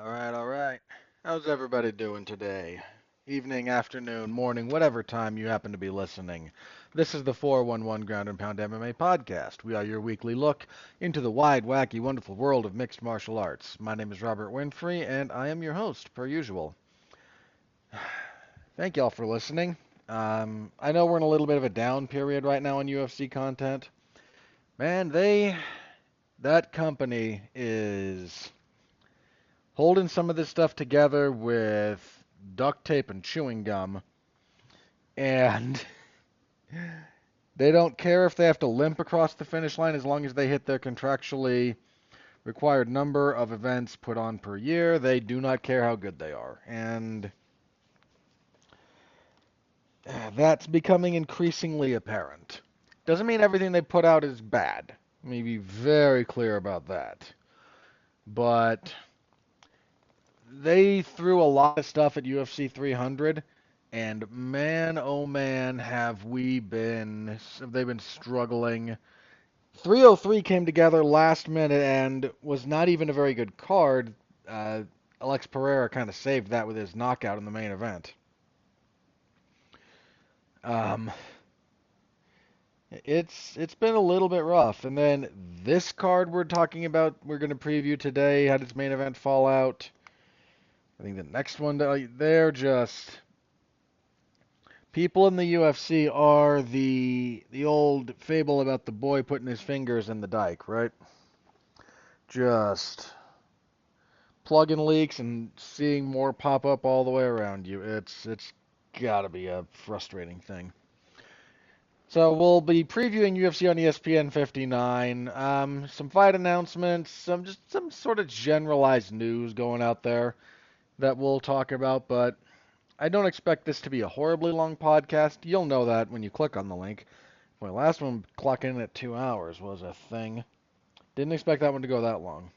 All right. How's everybody doing today? Evening, afternoon, morning, whatever time you happen to be listening. This is the 411 Ground and Pound MMA podcast. We are your weekly look into the wide, wacky, wonderful world of mixed martial arts. My name is Robert Winfrey, and I am your host, per usual. Thank y'all for listening. I know we're in a little bit of a down period right now on UFC content. Man, that company is holding some of this stuff together with duct tape and chewing gum, and they don't care if they have to limp across the finish line as long as they hit their contractually required number of events put on per year. They do not care how good they are. And that's becoming increasingly apparent. Doesn't mean everything they put out is bad. Let me be very clear about that. But they threw a lot of stuff at UFC 300, and man, oh man, have they been struggling. 303 came together last minute and was not even a very good card. Uh, Alex Pereira kind of saved that with his knockout in the main event. Um, it's been a little bit rough, and then this card we're going to preview today, had its main event fallout. I think the next one, they're just people in the UFC are the old fable about the boy putting his fingers in the dike, right? Just plugging leaks and seeing more pop up all the way around you. It's got to be a frustrating thing. So we'll be previewing UFC on ESPN 59. Some fight announcements, some sort of generalized news going out there that we'll talk about, but I don't expect this to be a horribly long podcast. You'll know that when you click on the link. My last one clocking in at 2 hours was a thing. Didn't expect that one to go that long.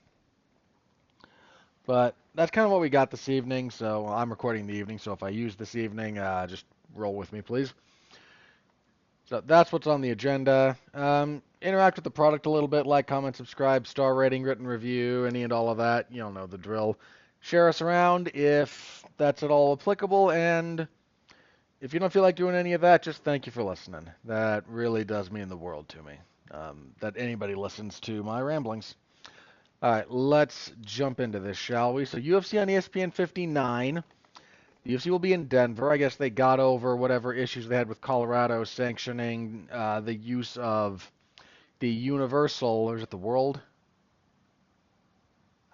But that's kind of what we got this evening. So I'm recording the evening. So if I use this evening, just roll with me, please. So that's what's on the agenda. Interact with the product a little bit, like, comment, subscribe, star rating, written review, any and all of that. You'll know the drill. Share us around if that's at all applicable. And if you don't feel like doing any of that, just thank you for listening. That really does mean the world to me. That anybody listens to my ramblings. All right, let's jump into this, shall we? So UFC on ESPN 59. The UFC will be in Denver. I guess they got over whatever issues they had with Colorado sanctioning the use of the Universal, or is it the World?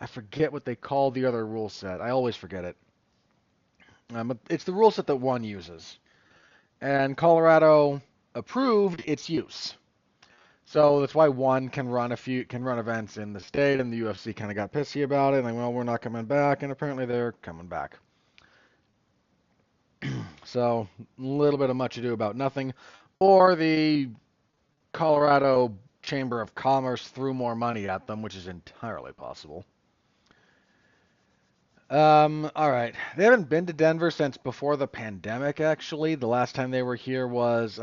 I forget what they call the other rule set. I always forget it. It's the rule set that one uses. And Colorado approved its use. So that's why one can run events in the state, and the UFC kind of got pissy about it. Like, well, we're not coming back, and apparently they're coming back. So a little bit of much ado about nothing, or the Colorado Chamber of Commerce threw more money at them, which is entirely possible. All right. They haven't been to Denver since before the pandemic, actually. The last time they were here was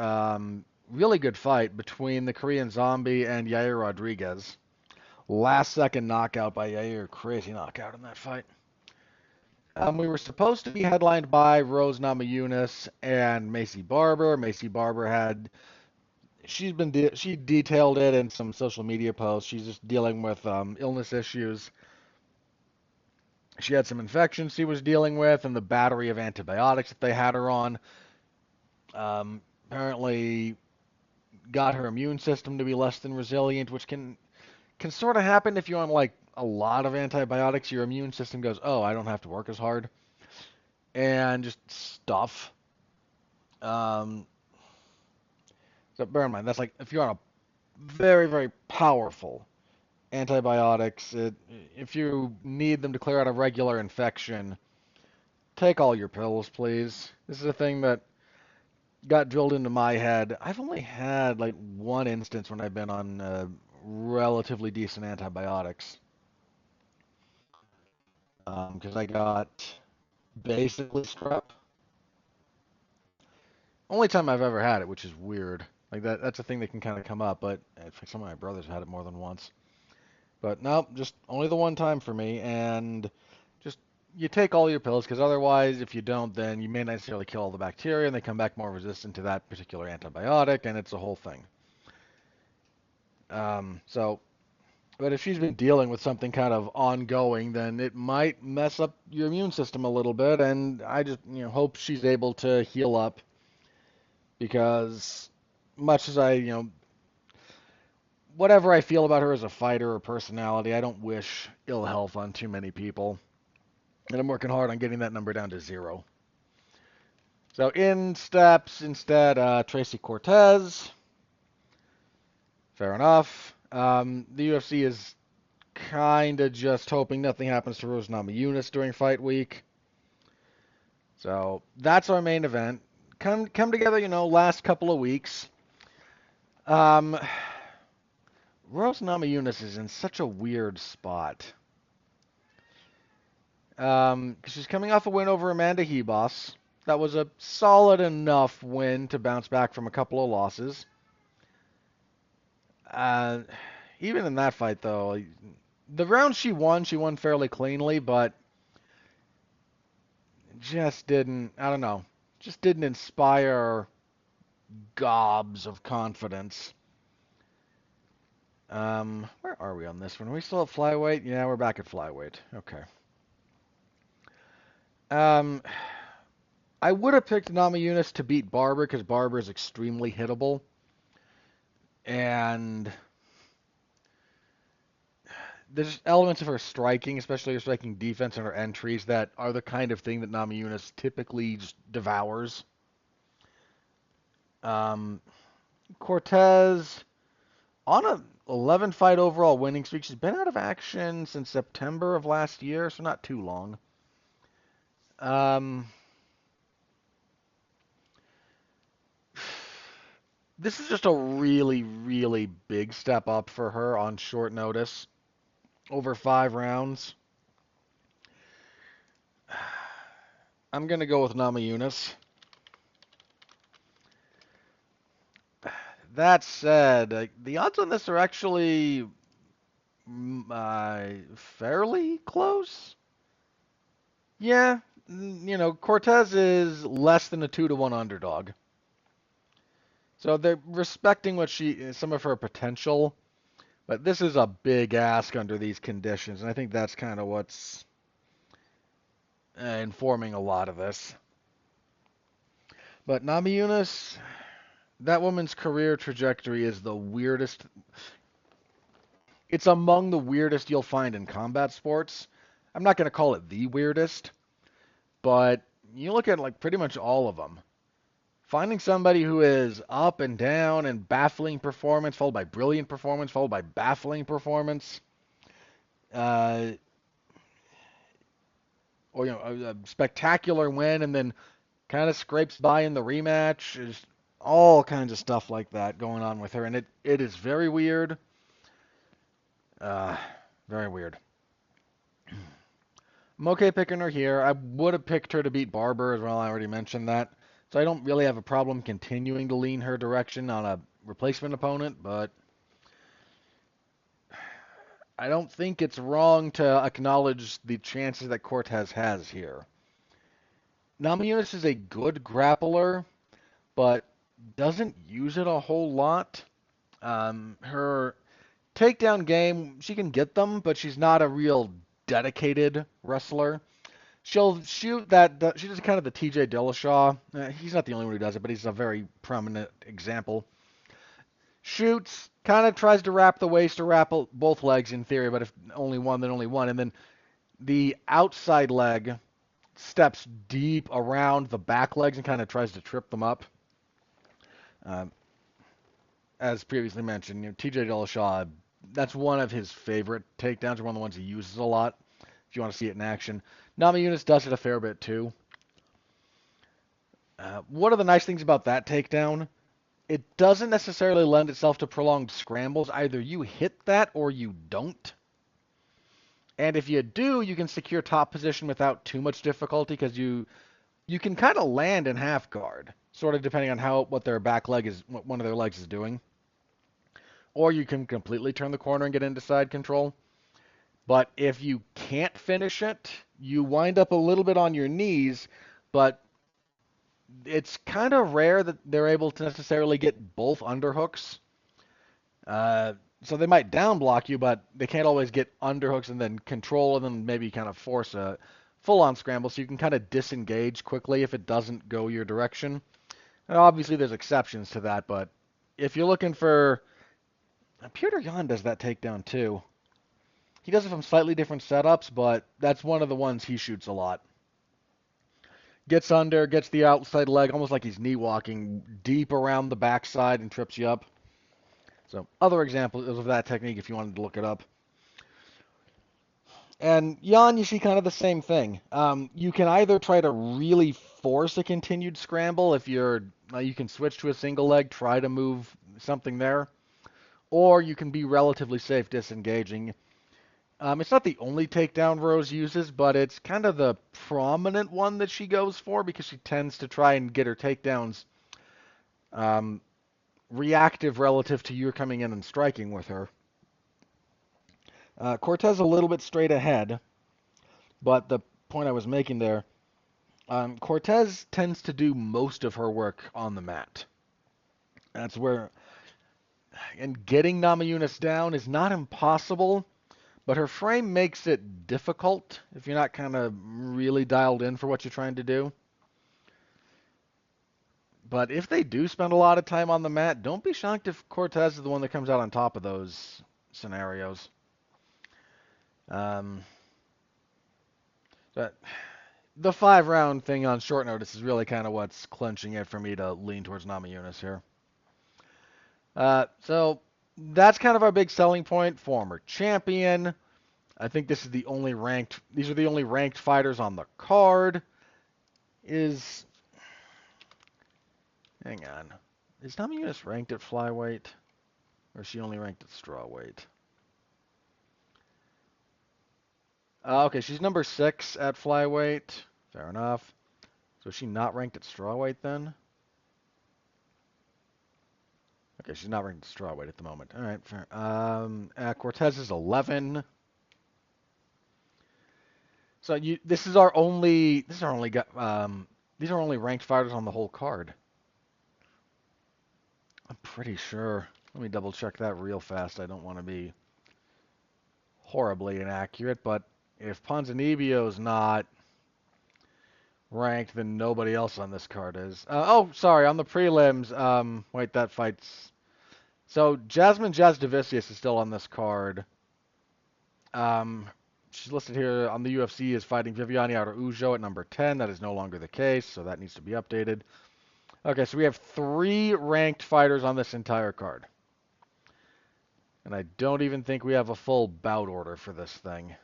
really good fight between the Korean Zombie and Yair Rodriguez. Last second knockout by Yair. Crazy knockout in that fight. We were supposed to be headlined by Rose Namajunas and Macy Barber. Macy Barber she detailed it in some social media posts. She's just dealing with illness issues. She had some infections she was dealing with, and the battery of antibiotics that they had her on apparently got her immune system to be less than resilient, which can sort of happen if you're on like a lot of antibiotics. Your immune system goes, oh, I don't have to work as hard, and just stuff. Um, so bear in mind that's like if you're on a very very powerful antibiotics, if you need them to clear out a regular infection, take all your pills, please. This is a thing that got drilled into my head. I've only had like one instance when I've been on relatively decent antibiotics, because I got basically strep. Only time I've ever had it, which is weird. Like that's a thing that can kind of come up, but some of my brothers had it more than once. But no, just only the one time for me, and just you take all your pills because otherwise, if you don't, then you may not necessarily kill all the bacteria and they come back more resistant to that particular antibiotic, and it's a whole thing. So, but if she's been dealing with something kind of ongoing, then it might mess up your immune system a little bit, and I just hope she's able to heal up because much as whatever I feel about her as a fighter or personality, I don't wish ill health on too many people. And I'm working hard on getting that number down to 0. So in steps instead, Tracy Cortez. Fair enough. The UFC is kind of just hoping nothing happens to Rose Namajunas during fight week. So that's our main event. Come together, last couple of weeks. Rose Namajunas is in such a weird spot. She's coming off a win over Amanda Hebos. That was a solid enough win to bounce back from a couple of losses. Even in that fight, though, the round she won fairly cleanly, but just didn't inspire gobs of confidence. Where are we on this one? Are we still at flyweight? Yeah, we're back at flyweight. Okay. I would have picked Namajunas to beat Barber because Barber is extremely hittable. And there's elements of her striking, especially her striking defense and her entries, that are the kind of thing that Namajunas typically just devours. Cortez, on a 11-fight overall winning streak. She's been out of action since September of last year, so not too long. This is just a really, really big step up for her on short notice. Over 5 rounds. I'm going to go with Namajunas. That said, the odds on this are actually fairly close. Yeah, Cortez is less than a 2-1 underdog. So they're respecting some of her potential, but this is a big ask under these conditions, and I think that's kind of what's informing a lot of this. But Namajunas, that woman's career trajectory is the weirdest. It's among the weirdest you'll find in combat sports. I'm not going to call it the weirdest, but you look at pretty much all of them. Finding somebody who is up and down and baffling performance, followed by brilliant performance, followed by baffling performance, or a spectacular win and then kind of scrapes by in the rematch, is all kinds of stuff like that going on with her, and it is very weird. Very weird. I'm okay picking her here. I would have picked her to beat Barber as well. I already mentioned that. So I don't really have a problem continuing to lean her direction on a replacement opponent, but I don't think it's wrong to acknowledge the chances that Cortez has here. Namajunas is a good grappler, but doesn't use it a whole lot. Her takedown game, she can get them, but she's not a real dedicated wrestler. She'll shoot that. She does kind of the T.J. Dillashaw. He's not the only one who does it, but he's a very prominent example. Shoots, kind of tries to wrap the waist or wrap both legs in theory, but if only one, then only one. And then the outside leg steps deep around the back legs and kind of tries to trip them up. As previously mentioned, T.J. Dillashaw, that's one of his favorite takedowns, or one of the ones he uses a lot, if you want to see it in action. Namajunas does it a fair bit too. One of the nice things about that takedown, it doesn't necessarily lend itself to prolonged scrambles. Either you hit that or you don't. And if you do, you can secure top position without too much difficulty because you can kind of land in half guard, sort of depending on what their back leg is, what one of their legs is doing. Or you can completely turn the corner and get into side control. But if you can't finish it, you wind up a little bit on your knees, but it's kind of rare that they're able to necessarily get both underhooks. Uh, so they might down block you, but they can't always get underhooks and then control and then maybe kind of force a full-on scramble. So you can kind of disengage quickly if it doesn't go your direction. And obviously there's exceptions to that, but if you're looking for... Peter Yan does that takedown too. He does it from slightly different setups, but that's one of the ones he shoots a lot. Gets under, gets the outside leg, almost like he's knee walking deep around the backside and trips you up. So other examples of that technique if you wanted to look it up. And Yan, you see kind of the same thing. You can either try to really force a continued scramble if you can switch to a single leg, try to move something there, or you can be relatively safe disengaging. It's not the only takedown Rose uses, but it's kind of the prominent one that she goes for because she tends to try and get her takedowns reactive relative to you coming in and striking with her. Cortez a little bit straight ahead, but the point I was making there, Cortez tends to do most of her work on the mat. That's where, and getting Namajunas down is not impossible, but her frame makes it difficult if you're not kind of really dialed in for what you're trying to do. But if they do spend a lot of time on the mat, don't be shocked if Cortez is the one that comes out on top of those scenarios. But the 5-round thing on short notice is really kind of what's clinching it for me to lean towards Namajunas here. So that's kind of our big selling point. Former champion. I think these are the only ranked fighters on the card. Hang on. Is Namajunas ranked at flyweight? Or is she only ranked at strawweight? Okay, she's number 6 at flyweight. Fair enough. So is she not ranked at strawweight then? Okay, she's not ranked at strawweight at the moment. All right, fair. Cortez is 11. So these are only ranked fighters on the whole card. I'm pretty sure. Let me double check that real fast. I don't want to be horribly inaccurate, but if Ponzinibbio's not ranked, then nobody else on this card is. Sorry, on the prelims. Wait, that fight's. So Jasmine Jasdavicius is still on this card. She's listed here on the UFC as fighting Viviane Araujo at number 10. That is no longer the case, so that needs to be updated. Okay, so we have 3 ranked fighters on this entire card. And I don't even think we have a full bout order for this thing.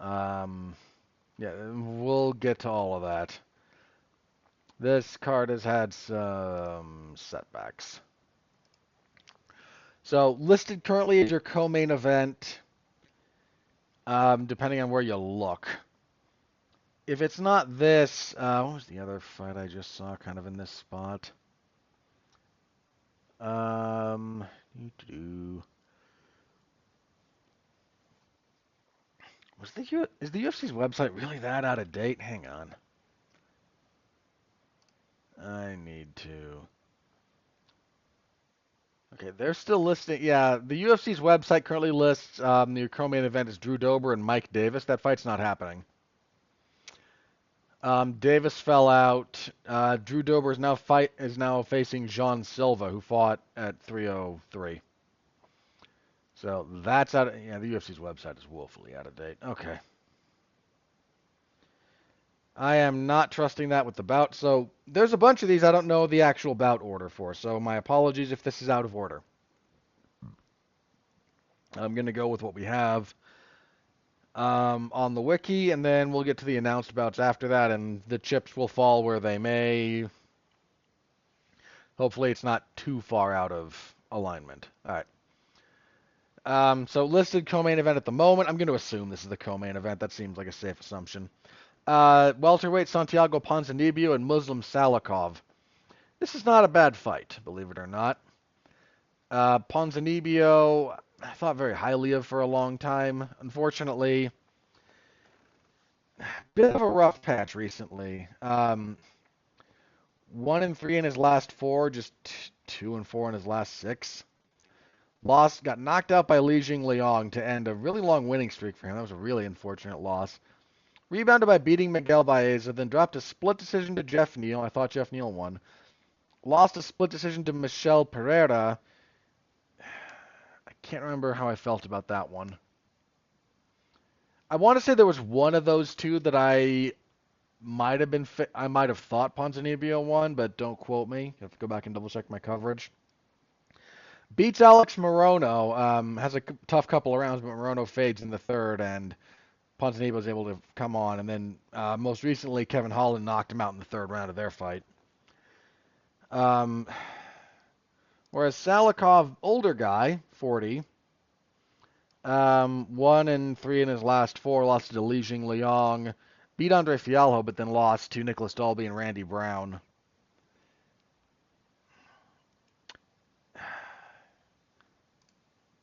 Yeah, we'll get to all of that. This card has had some setbacks. So, listed currently as your co-main event, depending on where you look. If it's not this, what was the other fight I just saw kind of in this spot? Is the UFC's website really that out of date? Hang on. I need to. Okay, they're still listing. Yeah, the UFC's website currently lists the co-main event is Drew Dober and Mike Davis. That fight's not happening. Davis fell out. Drew Dober is now facing Jean Silva, who fought at 303. So that's out. Yeah, the UFC's website is woefully out of date. Okay. I am not trusting that with the bout. So there's a bunch of these I don't know the actual bout order for. So my apologies if this is out of order. I'm going to go with what we have on the wiki, and then we'll get to the announced bouts after that, and the chips will fall where they may. Hopefully it's not too far out of alignment. All right. So listed co-main event at the moment. I'm going to assume this is the co-main event. That seems like a safe assumption. Welterweight Santiago Ponzinibbio and Muslim Salikov. This is not a bad fight, believe it or not. Ponzinibbio, I thought very highly of for a long time. Unfortunately, bit of a rough patch recently. 1-3 in his last four, just 2-4 in his last six. Lost, got knocked out by Li Jingliang to end a really long winning streak for him. That was a really unfortunate loss. Rebounded by beating Miguel Baeza, then dropped a split decision to Jeff Neal. I thought Jeff Neal won. Lost a split decision to Michel Pereira. I can't remember how I felt about that one. I want to say there was one of those two that I might have thought Ponzinibbio won, but don't quote me. I have to go back and double check my coverage. Beats Alex Morono. Has a tough couple of rounds, but Morono fades in the third, and Ponzinibbio was able to come on. And then most recently, Kevin Holland knocked him out in the third round of their fight. Whereas Salikov, older guy, 40, 1-3 in his last four, lost to Li Jingliang, beat Andre Fialho, but then lost to Nicholas Dalby and Randy Brown.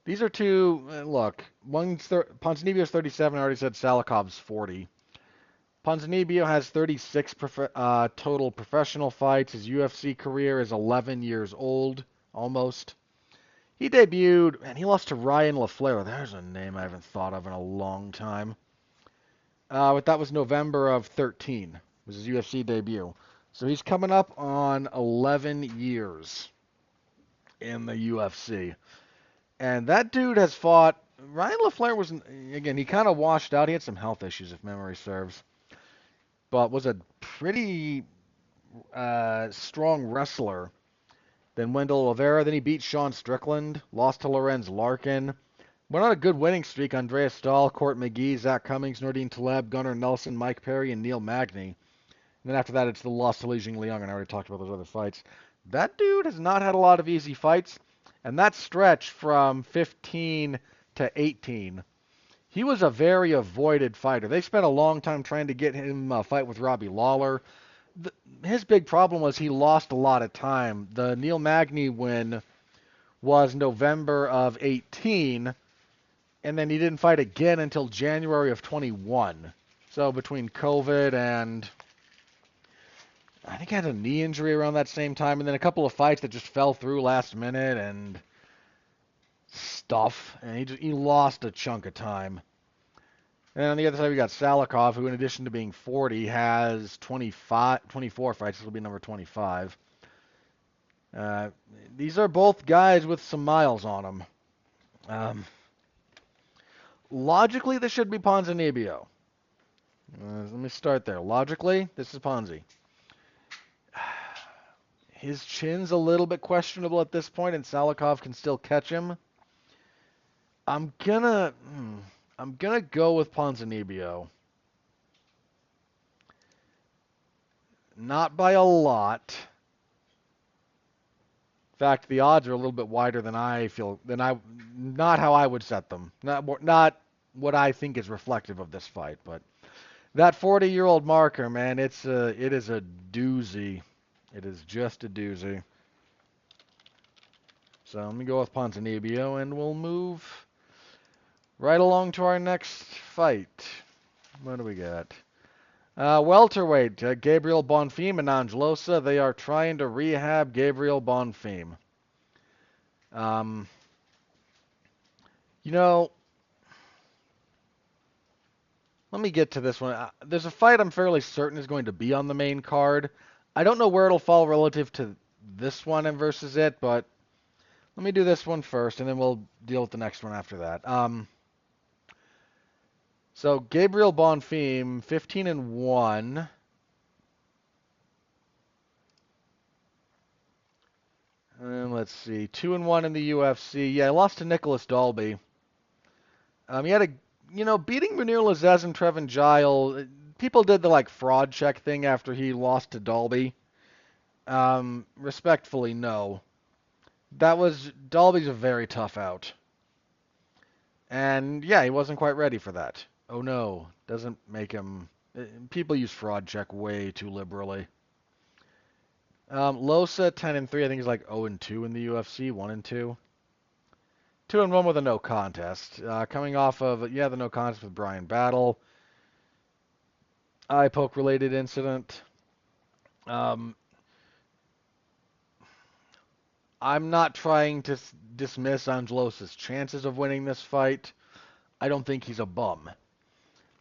These are two, look, Ponzinibbio's 37, I already said Salikov's 40. Ponzinibbio has 36 total professional fights. His UFC career is 11 years old, almost. He debuted, and he lost to Ryan LaFleur. There's a name I haven't thought of in a long time. But that was November of 13, was his UFC debut. So he's coming up on 11 years in the UFC. And that dude has fought. Ryan LaFleur was, again, he kind of washed out. He had some health issues, if memory serves. But was a pretty strong wrestler. Then Wendell Oliveira. Then he beat Sean Strickland. Lost to Lorenz Larkin. Went on a good winning streak. Andreas Stahl, Court McGee, Zach Cummings, Nordine Taleb, Gunnar Nelson, Mike Perry, and Neil Magny. And then after that, it's the loss to Li Jingliang, and I already talked about those other fights. That dude has not had a lot of easy fights. And that stretch from 15 to 18, he was a very avoided fighter. They spent a long time trying to get him a fight with Robbie Lawler. His big problem was he lost a lot of time. The Neil Magny win was November of 18, and then he didn't fight again until January of 21. So between COVID and I think he had a knee injury around that same time, and then a couple of fights that just fell through last minute and stuff, and he lost a chunk of time. And on the other side, we got Salikov, who in addition to being 40, has 24 fights. This will be number 25. These are both guys with some miles on them. Logically, this should be Ponzinibbio. Let me start there. Logically, this is Ponzi. His chin's a little bit questionable at this point, and Salikov can still catch him. I'm gonna go with Ponzinibbio. Not by a lot. In fact, the odds are a little bit wider than not how I would set them. Not what I think is reflective of this fight, but that 40-year-old marker, man, it is a doozy. It is just a doozy. So let me go with Ponzinibbio, and we'll move right along to our next fight. What do we got? Welterweight, Gabriel Bonfim and Angelosa. They are trying to rehab Gabriel Bonfim. Let me get to this one. There's a fight I'm fairly certain is going to be on the main card. I don't know where it'll fall relative to this one and versus it, but let me do this one first, and then we'll deal with the next one after that. So Gabriel Bonfim, 15-1. And let's see, 2-1 in the UFC. Yeah, he lost to Nicholas Dalby. He had beating Munir Lazez and Trevin Giles. People did the fraud check thing after he lost to Dalby. Respectfully, no. Dalby's a very tough out. And yeah, he wasn't quite ready for that. Oh no, doesn't make him. People use fraud check way too liberally. Losa 10-3. I think he's 0-2 in the UFC, 1-2. 2-1 with a no contest. Coming off of, the no contest with Brian Battle. Eye poke related incident. Um, I'm not trying to dismiss Angelos' chances of winning this fight. I don't think he's a bum.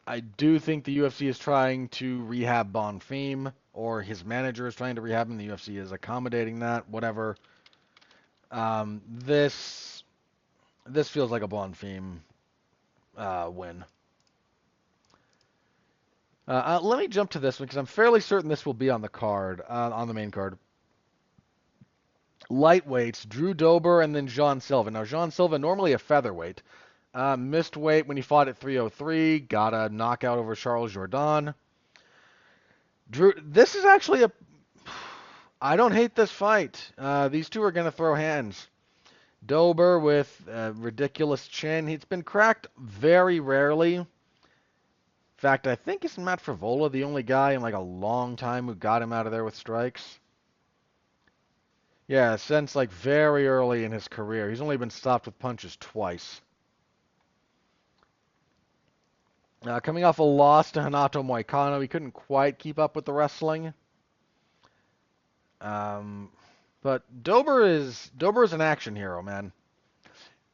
I do think the UFC is trying to rehab Bonfim, or his manager is trying to rehab him. The UFC is accommodating that, whatever. This feels like a Bonfim win. Let me jump to this one because I'm fairly certain this will be on the card, on the main card. Lightweights, Drew Dober and then Jean Silva. Now, Jean Silva, normally a featherweight. Missed weight when he fought at 303. Got a knockout over Charles Jourdain. Drew, this is actually a... I don't hate this fight. These two are going to throw hands. Dober with a ridiculous chin. He's been cracked very rarely. In fact, I think it's Matt Frivola, the only guy in like a long time who got him out of there with strikes. Yeah, since like very early in his career. He's only been stopped with punches twice. Coming off a loss to Hanato Moicano, he couldn't quite keep up with the wrestling. But Dober is an action hero, man.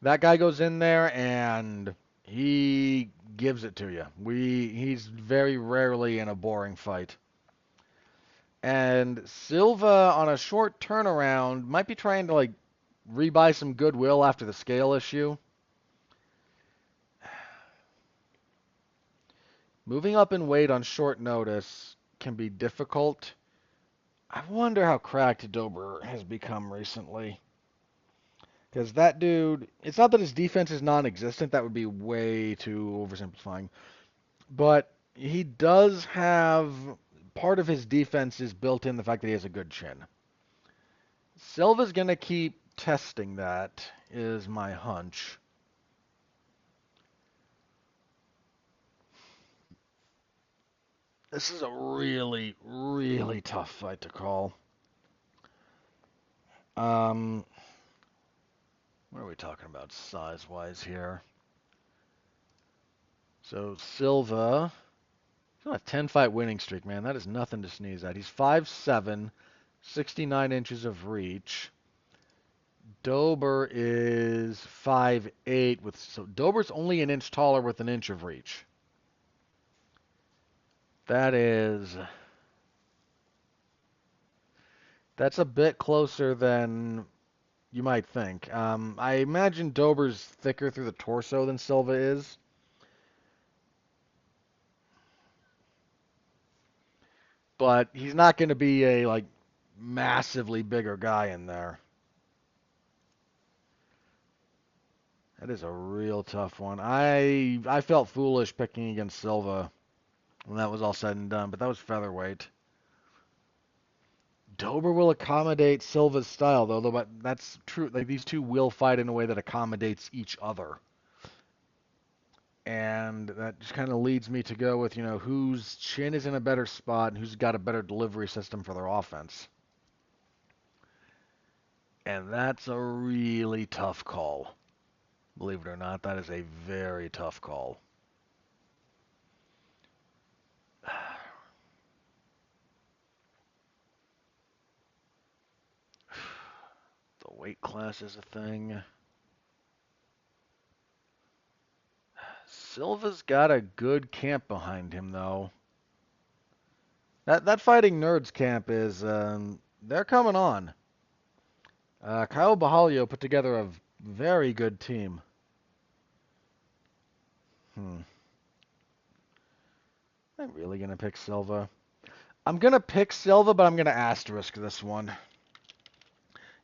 That guy goes in there and he gives it to you. He's very rarely in a boring fight. And Silva on a short turnaround might be trying to like rebuy some goodwill after the scale issue. Moving up in weight on short notice can be difficult. I wonder how cracked Dober has become recently. Because that dude, it's not that his defense is non-existent. That would be way too oversimplifying. But he does have, part of his defense is built in the fact that he has a good chin. Silva's going to keep testing that, is my hunch. This is a really, really tough fight to call. What are we talking about size-wise here? So Silva, he's on a 10-fight winning streak, man. That is nothing to sneeze at. He's 5'7", 69 inches of reach. Dober is 5'8", so Dober's only an inch taller with an inch of reach. That's a bit closer than you might think. I imagine Dober's thicker through the torso than Silva is. But he's not going to be a like massively bigger guy in there. That is a real tough one. I felt foolish picking against Silva when that was all said and done, but that was featherweight. Dober will accommodate Silva's style, though, but that's true. Like, these two will fight in a way that accommodates each other. And that just kind of leads me to go with, whose chin is in a better spot and who's got a better delivery system for their offense. And that's a really tough call. Believe it or not, that is a very tough call. The weight class is a thing. Silva's got a good camp behind him, though. That Fighting Nerds camp is, they're coming on. Kyle Bahalio put together a very good team. Am I really going to pick Silva? I'm going to pick Silva, but I'm going to asterisk this one.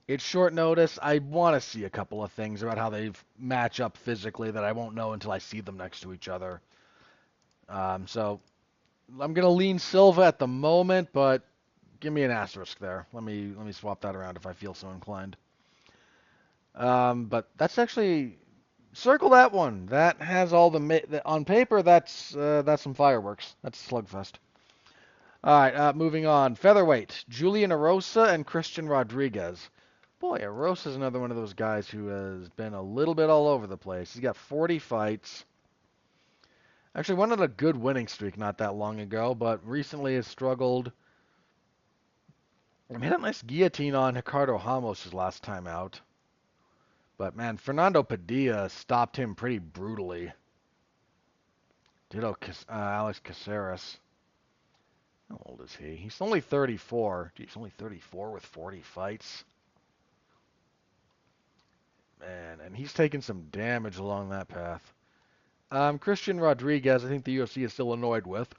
It's short notice. I want to see a couple of things about how they match up physically that I won't know until I see them next to each other. So I'm going to lean Silva at the moment, but give me an asterisk there. Let me swap that around if I feel so inclined. But that's actually, circle that one. That has all on paper. That's some fireworks. That's a slugfest. All right, moving on. Featherweight: Julian Erosa and Christian Rodriguez. Boy, Aros is another one of those guys who has been a little bit all over the place. He's got 40 fights. Actually, went on a good winning streak not that long ago, but recently has struggled. He had a nice guillotine on Ricardo Ramos his last time out. But man, Fernando Padilla stopped him pretty brutally. Ditto Alex Caceres. How old is he? He's only 34. Gee, he's only 34 with 40 fights. Man, and he's taken some damage along that path. Christian Rodriguez, I think the UFC is still annoyed with.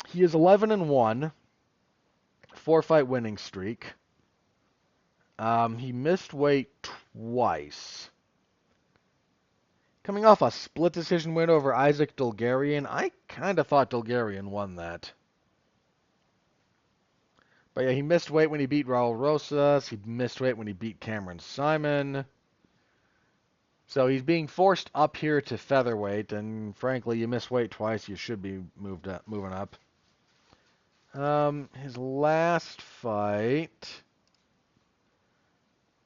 He is 11-1, 4-fight winning streak. He missed weight twice. Coming off a split decision win over Isaac Dulgarian, I kind of thought Dulgarian won that. But yeah, he missed weight when he beat Raul Rosas. He missed weight when he beat Cameron Simon. So he's being forced up here to featherweight, and frankly, you miss weight twice, you should be moving up. His last fight,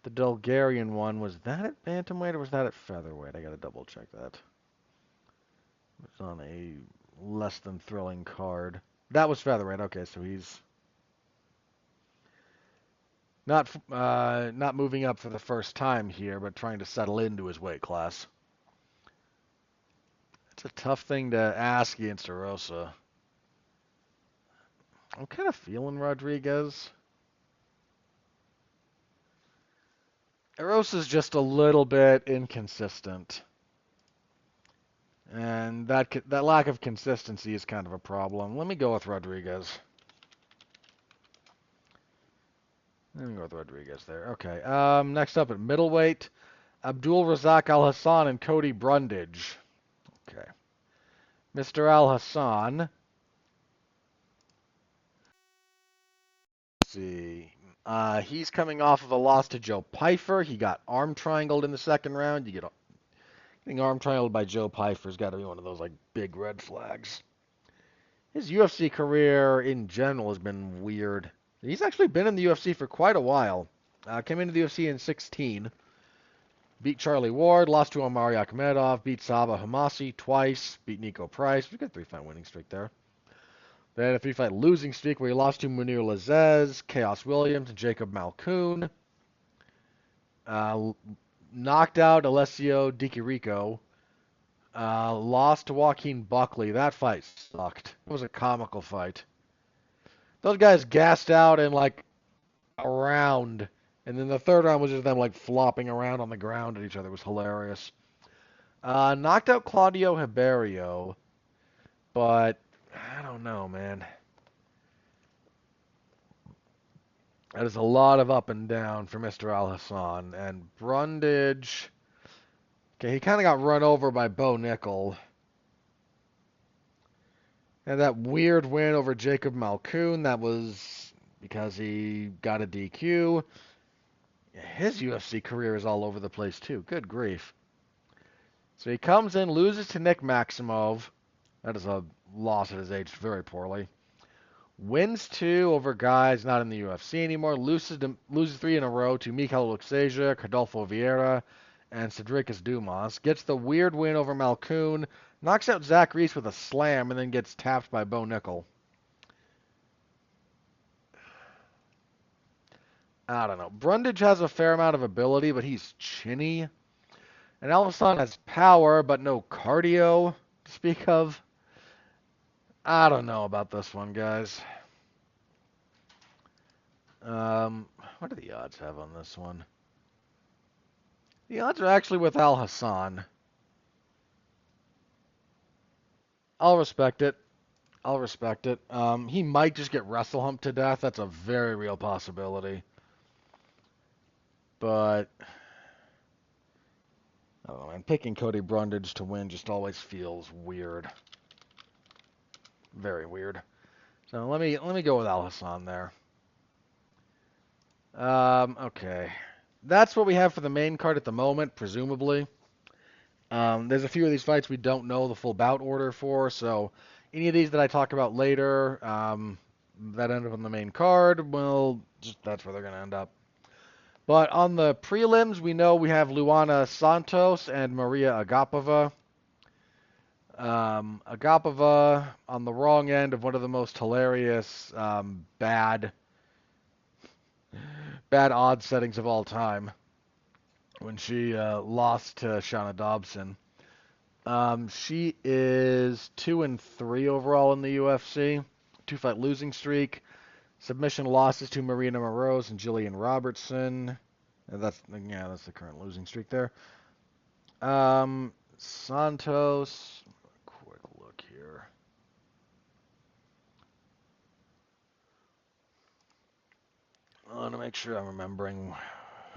the Dulgarian one, was that at bantamweight or was that at featherweight? I gotta double check that. It was on a less than thrilling card. That was featherweight. Okay, so he's not moving up for the first time here, but trying to settle into his weight class. It's a tough thing to ask against Arosa. I'm kind of feeling Rodriguez. Arosa's just a little bit inconsistent. And that lack of consistency is kind of a problem. Let me go with Rodriguez. Let me go with Rodriguez there. Okay. Next up at middleweight, Abdul Razak Al Hassan and Cody Brundage. Okay. Mr. Al Hassan. Let's see. He's coming off of a loss to Joe Pyfer. He got arm triangled in the second round. Getting arm triangled by Joe Pyfer's got to be one of those like big red flags. His UFC career in general has been weird. He's actually been in the UFC for quite a while. Came into the UFC in 16. Beat Charlie Ward, lost to Omari Akhmedov, beat Saba Hamasi twice, beat Nico Price. We've got a 3-fight winning streak there. Then a 3-fight losing streak where he lost to Munir Lazez, Chaos Williams, and Jacob Malkoun. Knocked out Alessio Di Chirico. Lost to Joaquin Buckley. That fight sucked. It was a comical fight. Those guys gassed out in like a round, and then the third round was just them like flopping around on the ground at each other. It was hilarious. Knocked out Claudio Hiberio, but I don't know, man. That is a lot of up and down for Mr. Al Hassan. And Brundage, okay, he kind of got run over by Bo Nickel. And that weird win over Jacob Malkoun, that was because he got a DQ. His UFC career is all over the place, too. Good grief. So he comes in, loses to Nick Maximov. That is a loss at his age very poorly. Wins 2 over guys not in the UFC anymore. Loses 3 in a row to Mikhail Luxasia, Rodolfo Vieira, and Cedricus Dumas. Gets the weird win over Malkoun. Knocks out Zach Reese with a slam and then gets tapped by Bo Nickel. I don't know. Brundage has a fair amount of ability, but he's chinny. And Al Hassan has power, but no cardio to speak of. I don't know about this one, guys. What do the odds have on this one? The odds are actually with Al Hassan. I'll respect it. I'll respect it. He might just get wrestle humped to death. That's a very real possibility. But I don't know, man. Picking Cody Brundage to win just always feels weird. Very weird. So let me go with Al Hassan there. Okay. That's what we have for the main card at the moment, presumably. There's a few of these fights we don't know the full bout order for, so any of these that I talk about later, that end up on the main card, well, just that's where they're going to end up. But on the prelims, we know we have Luana Santos and Maria Agapova. Agapova on the wrong end of one of the most hilarious bad odds settings of all time when she lost to Shana Dobson. She is 2-3 overall in the UFC, 2-fight losing streak, submission losses to Marina Moroz and Jillian Robertson. That's the current losing streak there. Santos, quick look here. I want to make sure I'm remembering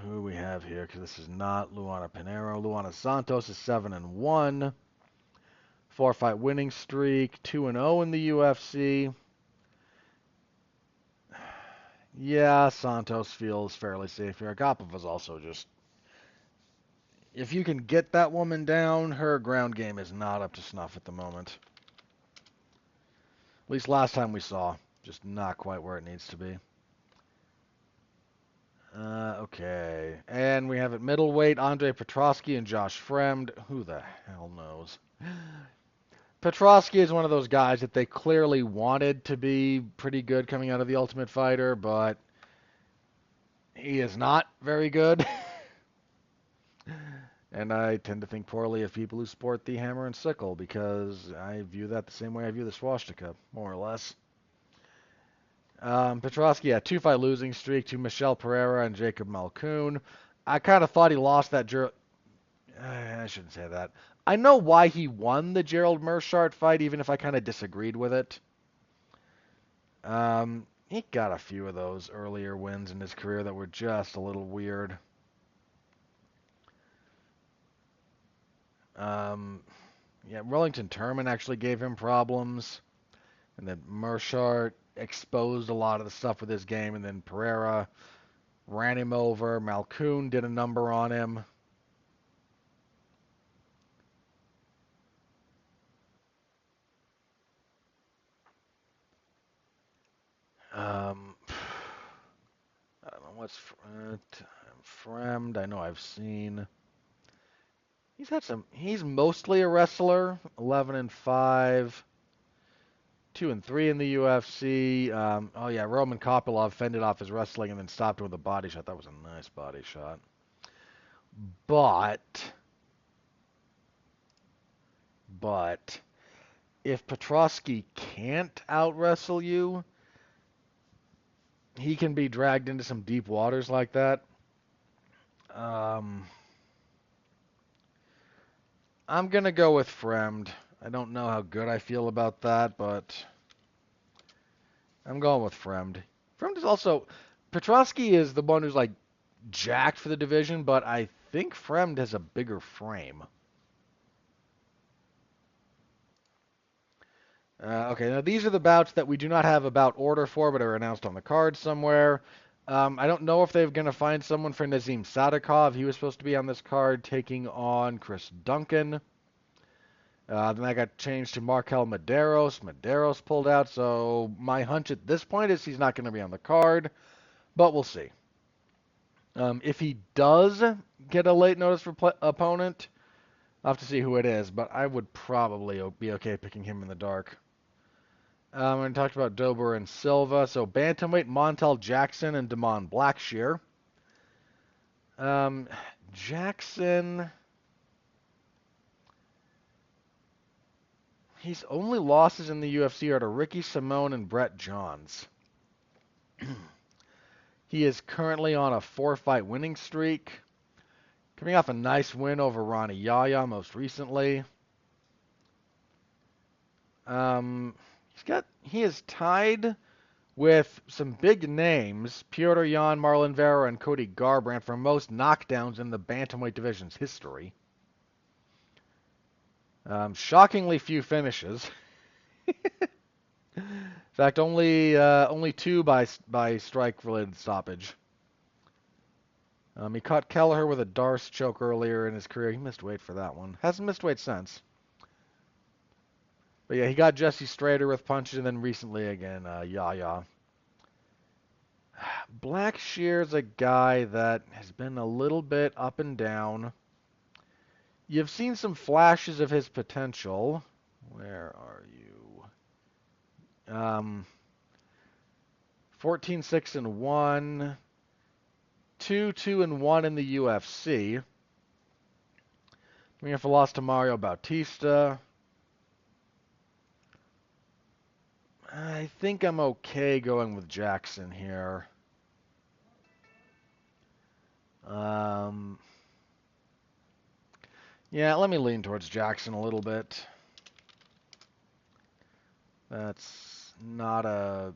who we have here because this is not Luana Pinheiro. Luana Santos is 7-1, 4-fight winning streak, 2-0 in the UFC. Yeah, Santos feels fairly safe here. Agapova's also just, if you can get that woman down, her ground game is not up to snuff at the moment. At least last time we saw, just not quite where it needs to be. Okay. And we have at middleweight, Andre Petrosky and Josh Fremd. Who the hell knows? Petrosky is one of those guys that they clearly wanted to be pretty good coming out of the Ultimate Fighter, but he is not very good. And I tend to think poorly of people who sport the hammer and sickle because I view that the same way I view the swastika, more or less. Petrosky, 2-fight losing streak to Michel Pereira and Jacob Malkoun. I kind of thought he lost that. I shouldn't say that. I know why he won the Gerald Meerschaert fight, even if I kind of disagreed with it. He got a few of those earlier wins in his career that were just a little weird. Wellington Turman actually gave him problems. And then Meerschaert exposed a lot of the stuff with his game, and then Pereira ran him over. Malkoun did a number on him. I don't know what's Fremd. I know I've seen. He's had some. He's mostly a wrestler. 11-5. 2-3 in the UFC. Roman Kopylov fended off his wrestling and then stopped him with a body shot. That was a nice body shot. But if Petrosky can't out-wrestle you, he can be dragged into some deep waters like that. I'm going to go with Fremd. I don't know how good I feel about that, but I'm going with Fremd. Fremd is also... Petrosky is the one who's, like, jacked for the division, but I think Fremd has a bigger frame. Okay, now these are the bouts that we do not have a bout order for, but are announced on the card somewhere. I don't know if they're going to find someone for Nazim Sadikov. He was supposed to be on this card taking on Chris Duncan. Then that got changed to Markel Medeiros. Medeiros pulled out, so my hunch at this point is he's not going to be on the card, but we'll see. If he does get a late notice for opponent, I'll have to see who it is, but I would probably be okay picking him in the dark. We talked about Dober and Silva. So bantamweight, Montel Jackson and Damon Blackshear. Jackson, his only losses in the UFC are to Ricky Simone and Brett Johns. He is currently on a 4-fight winning streak, coming off a nice win over Ronnie Yaya most recently. He is tied with some big names, Piotr Jan, Marlon Vera, and Cody Garbrandt for most knockdowns in the bantamweight division's history. Shockingly few finishes. In fact, only 2 by strike-related stoppage. He caught Kelleher with a Darce choke earlier in his career. He missed weight for that one. Hasn't missed weight since. But yeah, he got Jesse Strader with punches, and then recently again, Yaya. Blackshear's a guy that has been a little bit up and down. You've seen some flashes of his potential. Where are you? 14-6-1, 2-2-1 in the UFC. We have lost to Mario Bautista. I think I'm okay going with Jackson here. Yeah, let me lean towards Jackson a little bit. That's not a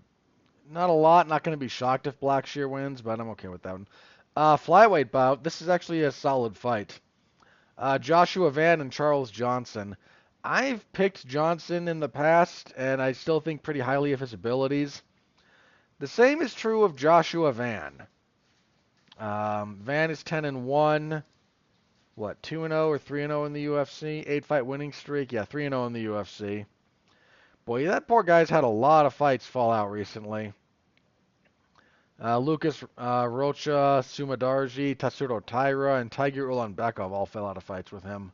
lot. Not going to be shocked if Blackshear wins, but I'm okay with that one. Flyweight bout. This is actually a solid fight. Joshua Van and Charles Johnson. I've picked Johnson in the past, and I still think pretty highly of his abilities. The same is true of Joshua Van. Van is 10-1. What, 2-0 or 3-0 in the UFC? 8-fight winning streak. Yeah, 3-0 in the UFC. Boy, that poor guy's had a lot of fights fall out recently. Lucas Rocha, Sumadarji, Tatsuro Taira, and Tiger Ulanbekov all fell out of fights with him.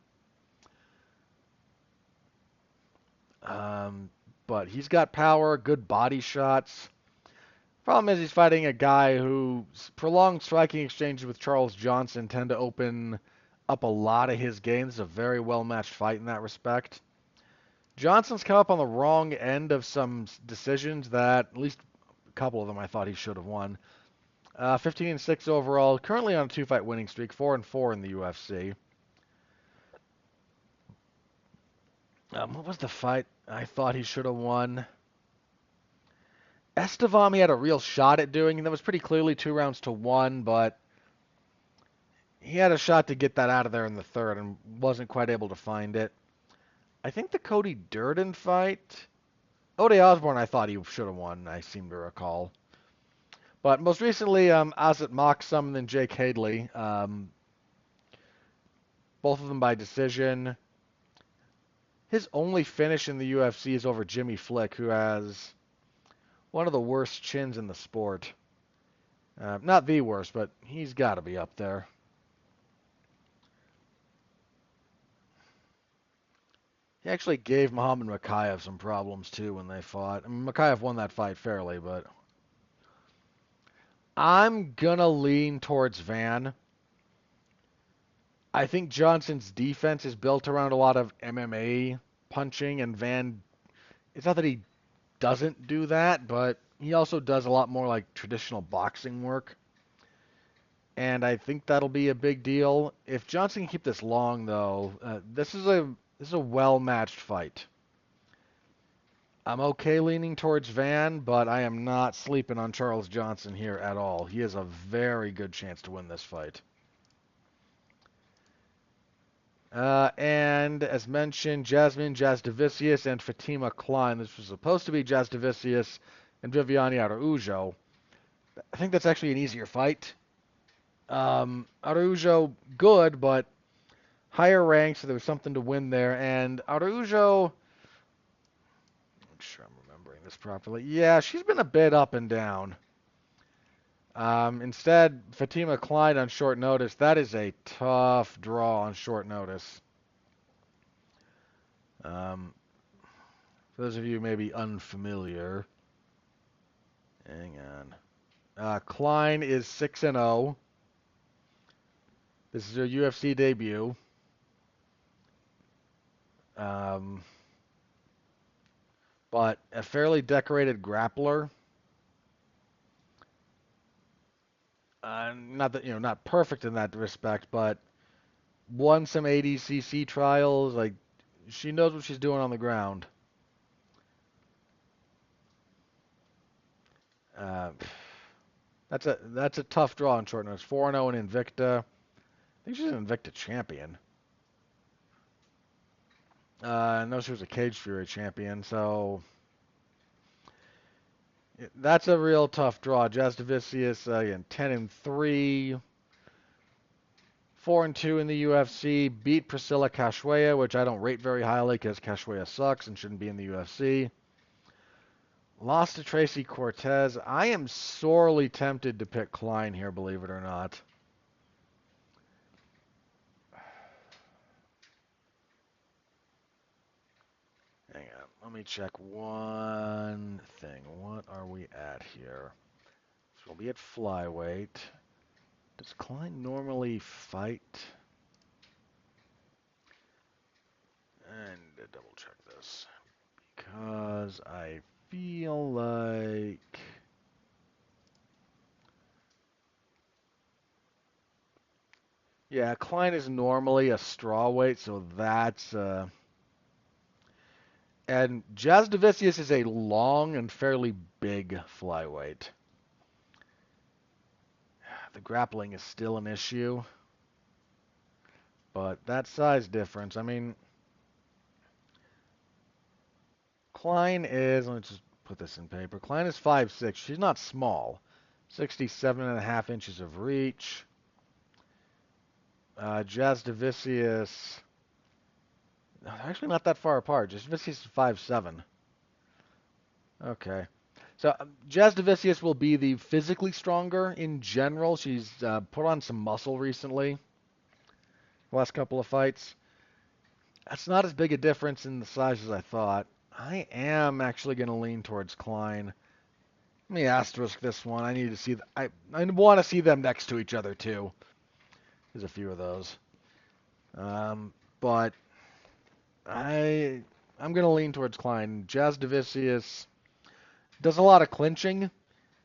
But he's got power, good body shots. Problem is he's fighting a guy whose prolonged striking exchanges with Charles Johnson tend to open up a lot of his gains. A very well-matched fight in that respect. Johnson's come up on the wrong end of some decisions that, at least a couple of them, I thought he should have won. 15-6 overall, currently on a 2-fight winning streak, 4-4 in the UFC. What was the fight I thought he should have won? Estevam he had a real shot at doing, and that was pretty clearly 2-1, but he had a shot to get that out of there in the third and wasn't quite able to find it. I think the Cody Durden fight, Ode Osborne I thought he should have won, I seem to recall. But most recently, Azat Maksum and then Jake Hadley. Both of them by decision. His only finish in the UFC is over Jimmy Flick, who has one of the worst chins in the sport. Not the worst, but he's got to be up there. He actually gave Muhammad Makayev some problems, too, when they fought. I mean, Makayev won that fight fairly, but I'm going to lean towards Van. I think Johnson's defense is built around a lot of MMA punching, and Van, it's not that he doesn't do that, but he also does a lot more like traditional boxing work. And I think that'll be a big deal. If Johnson can keep this long, though, this is a well-matched fight. I'm okay leaning towards Van, but I am not sleeping on Charles Johnson here at all. He has a very good chance to win this fight. And as mentioned, Jasmine Jasdavicius and Fatima Klein. This was supposed to be Jasdavicius and Viviane Araujo. I think that's actually an easier fight. Araujo, good, but higher ranked, so there was something to win there. And Araujo, make sure I'm remembering this properly. Yeah, she's been a bit up and down. Instead, Fatima Klein on short notice. That is a tough draw on short notice. For those of you maybe unfamiliar, hang on. Klein is 6-0. This is her UFC debut. But a fairly decorated grappler. Not that not perfect in that respect, but won some ADCC trials. Like she knows what she's doing on the ground. That's a tough draw on short notice. 4-0 in Invicta. I think she's an Invicta champion. I know she was a Cage Fury champion, so that's a real tough draw. Jasdavicius, again, 10-3, 4-2 in the UFC. Beat Priscilla Cachoeira, which I don't rate very highly because Cachoeira sucks and shouldn't be in the UFC. Lost to Tracy Cortez. I am sorely tempted to pick Klein here, believe it or not. Hang on. Let me check one thing. What are we at here? So we'll be at flyweight. Does Klein normally fight? And double check this. Because I feel like... Yeah, Klein is normally a strawweight, so that's... And Jasdovicius is a long and fairly big flyweight. The grappling is still an issue. But that size difference, I mean... Klein is... Let's just put this in paper. Klein is 5'6". She's not small. 67.5 inches of reach. Jasdovicius... No, they're actually not that far apart. Jasdovicius is 5'7". Okay. So Jasdovicius will be the physically stronger in general. She's put on some muscle recently. The last couple of fights. That's not as big a difference in the size as I thought. I am actually going to lean towards Klein. Let me asterisk this one. I need to see... I want to see them next to each other, too. There's a few of those. But I'm going to lean towards Klein. Jasdovicius does a lot of clinching,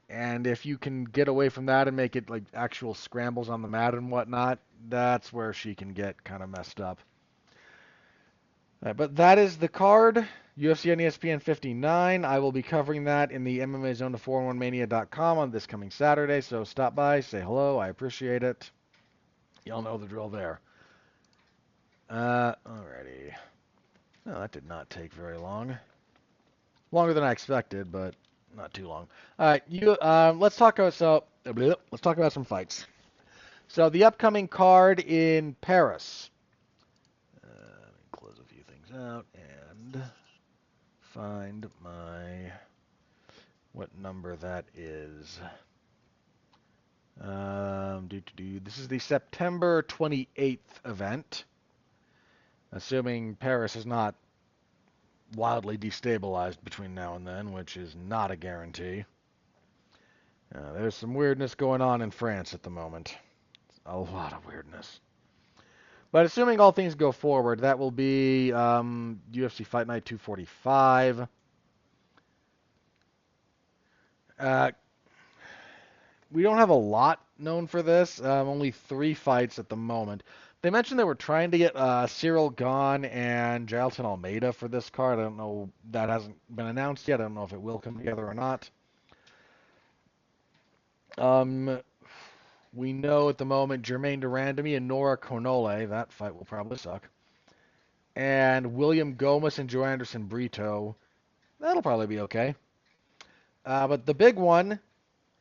and if you can get away from that and make it like actual scrambles on the mat and whatnot, that's where she can get kind of messed up. All right, but that is the card. UFC on ESPN 59. I will be covering that in the MMA Zone to 411mania.com on this coming Saturday, so stop by, say hello. I appreciate it. Y'all know the drill there. Alrighty. No, that did not take very long. Longer than I expected, but not too long. All right, let's talk about some fights. So the upcoming card in Paris. Let me close a few things out and find what number that is. This is the September 28th event. Assuming Paris is not wildly destabilized between now and then, which is not a guarantee. There's some weirdness going on in France at the moment. A lot of weirdness. But assuming all things go forward, that will be UFC Fight Night 245. We don't have a lot known for this. Only 3 fights at the moment. They mentioned they were trying to get Cyril Gane and Jailton Almeida for this card. I don't know. That hasn't been announced yet. I don't know if it will come together or not. We know at the moment Jermaine Durandamy and Nora Konole. That fight will probably suck. And William Gomis and Joe Anderson Brito. That'll probably be okay. But the big one,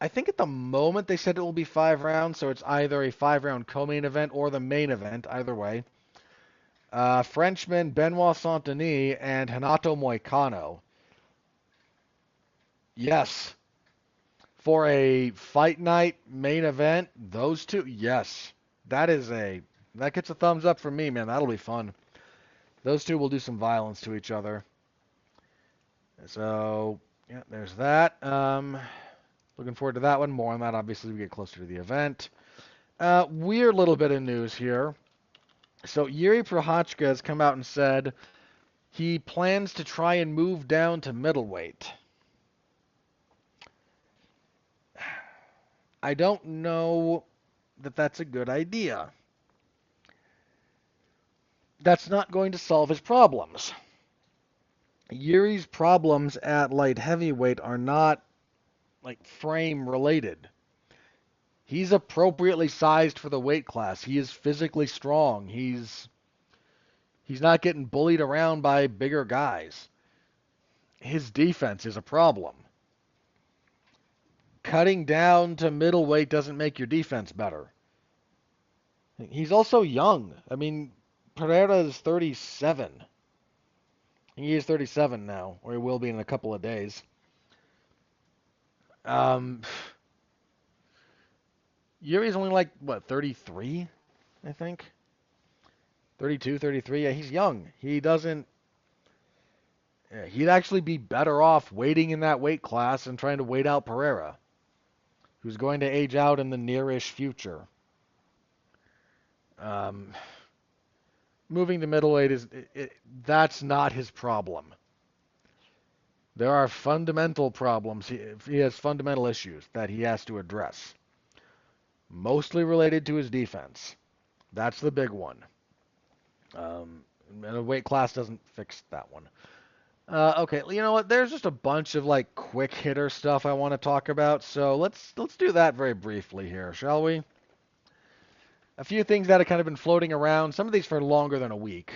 I think at the moment they said it will be 5 rounds, so it's either a 5-round co-main event or the main event, either way. Frenchman Benoit Saint-Denis and Renato Moicano. Yes. For a fight night main event, those two, yes. That gets a thumbs up from me, man. That'll be fun. Those two will do some violence to each other. So, yeah, there's that. Looking forward to that one. More on that, obviously, as we get closer to the event. Weird little bit of news here. So, Jiri Prochazka has come out and said he plans to try and move down to middleweight. I don't know that that's a good idea. That's not going to solve his problems. Yuri's problems at light heavyweight are not like frame related. He's appropriately sized for the weight class. He is physically strong. He's not getting bullied around by bigger guys. His defense is a problem. Cutting down to middleweight doesn't make your defense better. He's also young. I mean, Pereira is 37. He is 37 now, or he will be in a couple of days. Um, Yuri's only like, what, 33, I think? 32, 33. Yeah, he's young. He doesn't. Yeah, he'd actually be better off waiting in that weight class and trying to wait out Pereira, who's going to age out in the nearish future. Um, Moving to middleweight that's not his problem. There are fundamental problems. He has fundamental issues that he has to address, mostly related to his defense. That's the big one. And a weight class doesn't fix that one. Okay, you know what? There's just a bunch of like quick hitter stuff I want to talk about, so let's do that very briefly here, shall we? A few things that have kind of been floating around. Some of these for longer than a week,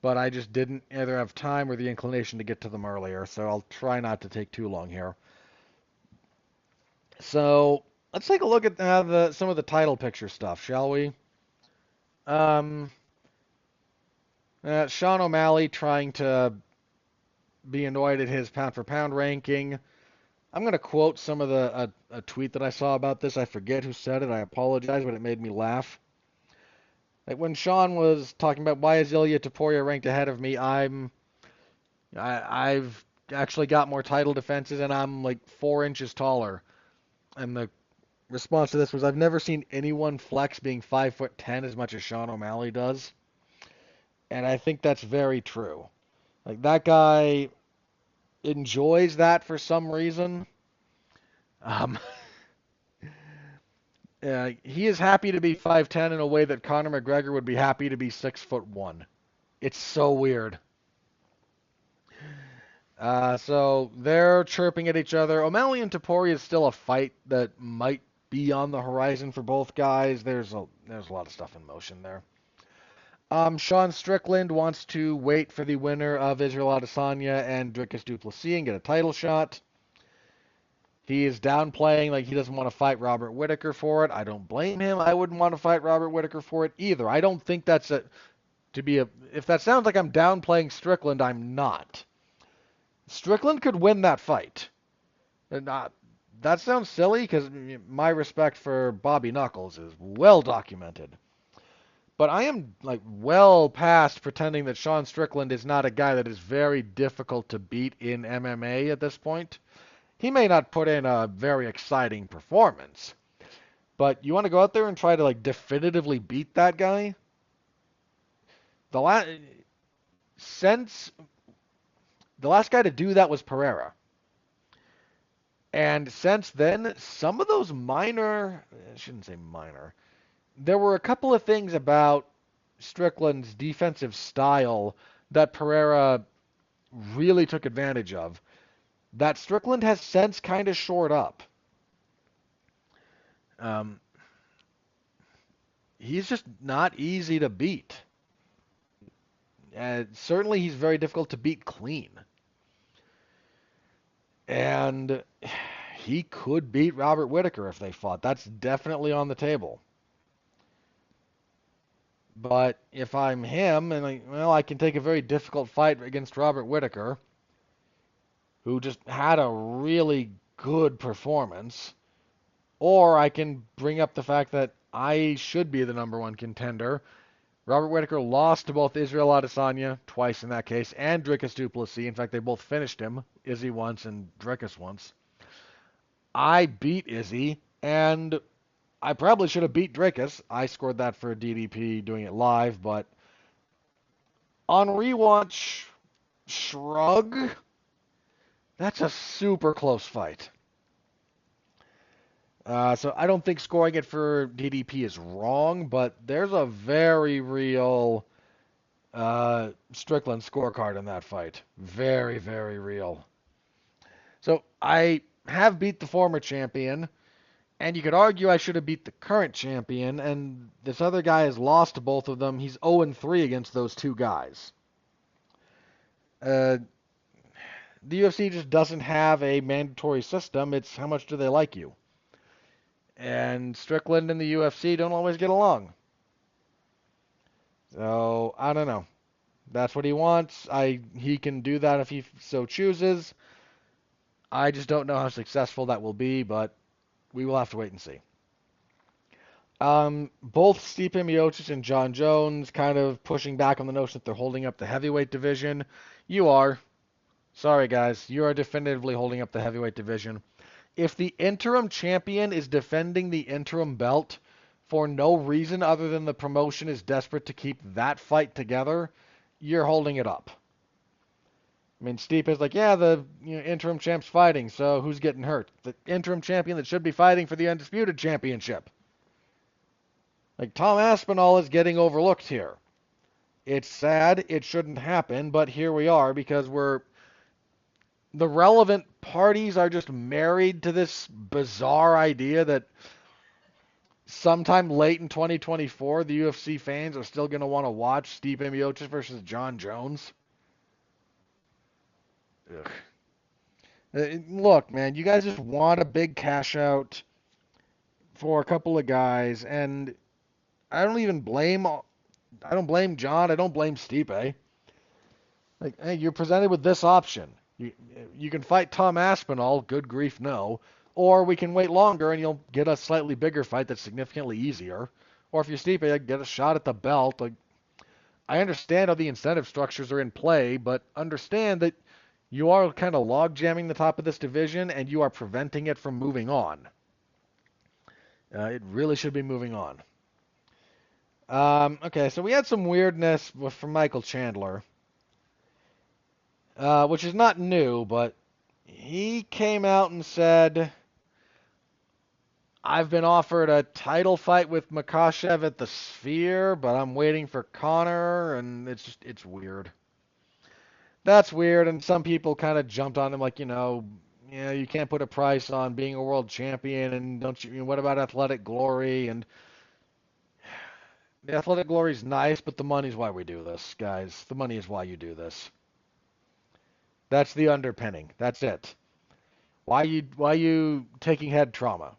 but I just didn't either have time or the inclination to get to them earlier, so I'll try not to take too long here. So let's take a look at some of the title picture stuff, shall we? Um, Sean O'Malley trying to be annoyed at his pound for pound ranking. I'm going to quote some of a tweet that I saw about this. I forget who said it. I apologize, but it made me laugh. Like when Sean was talking about why is Ilya Topuria ranked ahead of me, I've actually got more title defenses and I'm like 4 inches taller. And the response to this was I've never seen anyone flex being 5'10" as much as Sean O'Malley does. And I think that's very true. Like that guy enjoys that for some reason. Um, he is happy to be 5'10" in a way that Conor McGregor would be happy to be 6'1". It's so weird. So they're chirping at each other. O'Malley and Topuria is still a fight that might be on the horizon for both guys. There's a lot of stuff in motion there. Sean Strickland wants to wait for the winner of Israel Adesanya and Dricus du Plessis and get a title shot. He is downplaying like he doesn't want to fight Robert Whittaker for it. I don't blame him. I wouldn't want to fight Robert Whittaker for it either. I don't think that's if that sounds like I'm downplaying Strickland, I'm not. Strickland could win that fight. That sounds silly because my respect for Bobby Knuckles is well documented. But I am like well past pretending that Sean Strickland is not a guy that is very difficult to beat in MMA at this point. He may not put in a very exciting performance, but you want to go out there and try to like definitively beat that guy? The last since the last guy to do that was Pereira. And since then, some of those I shouldn't say minor, there were a couple of things about Strickland's defensive style that Pereira really took advantage of that Strickland has since kind of shored up. Um, he's just not easy to beat. Certainly, he's very difficult to beat clean. And he could beat Robert Whittaker if they fought. That's definitely on the table. But if I'm him, and I can take a very difficult fight against Robert Whittaker, who just had a really good performance, or I can bring up the fact that I should be the number one contender. Robert Whittaker lost to both Israel Adesanya, twice in that case, and Dricus du Plessis. In fact, they both finished him, Izzy once and Dricus once. I beat Izzy, and I probably should have beat Dricus. I scored that for DDP doing it live, but on rewatch, shrug, that's a super close fight. So I don't think scoring it for DDP is wrong, but there's a very real Strickland scorecard in that fight. Very, very real. So I have beat the former champion, and you could argue I should have beat the current champion, and this other guy has lost to both of them. He's 0-3 against those two guys. The UFC just doesn't have a mandatory system. It's how much do they like you. And Strickland and the UFC don't always get along. So, I don't know. That's what he wants. He can do that if he so chooses. I just don't know how successful that will be, but we will have to wait and see. Both Stipe Miocic and John Jones kind of pushing back on the notion that they're holding up the heavyweight division. You are. Sorry, guys. You are definitively holding up the heavyweight division. If the interim champion is defending the interim belt for no reason other than the promotion is desperate to keep that fight together, you're holding it up. I mean, Stipe is like, yeah, the interim champ's fighting, so who's getting hurt? The interim champion that should be fighting for the undisputed championship. Like, Tom Aspinall is getting overlooked here. It's sad. It shouldn't happen, but here we are because the relevant parties are just married to this bizarre idea that sometime late in 2024, the UFC fans are still going to want to watch Stipe Miocic versus John Jones. Ugh. Look, man, you guys just want a big cash out for a couple of guys, and I don't blame John. I don't blame Stipe. Like, hey, you're presented with this option. You can fight Tom Aspinall. Good grief, no. Or we can wait longer and you'll get a slightly bigger fight that's significantly easier. Or if you're Stipe, get a shot at the belt. Like, I understand how the incentive structures are in play, but understand that you are kind of log jamming the top of this division and you are preventing it from moving on. It really should be moving on. Okay, so we had some weirdness from Michael Chandler. Which is not new, but he came out and said, I've been offered a title fight with Makhachev at the Sphere, but I'm waiting for Conor, and it's weird. That's weird, and some people kind of jumped on him like, you can't put a price on being a world champion, and what about athletic glory? And the athletic glory is nice, but the money's why we do this, guys. The money is why you do this. That's the underpinning. That's it. Why are you taking head trauma?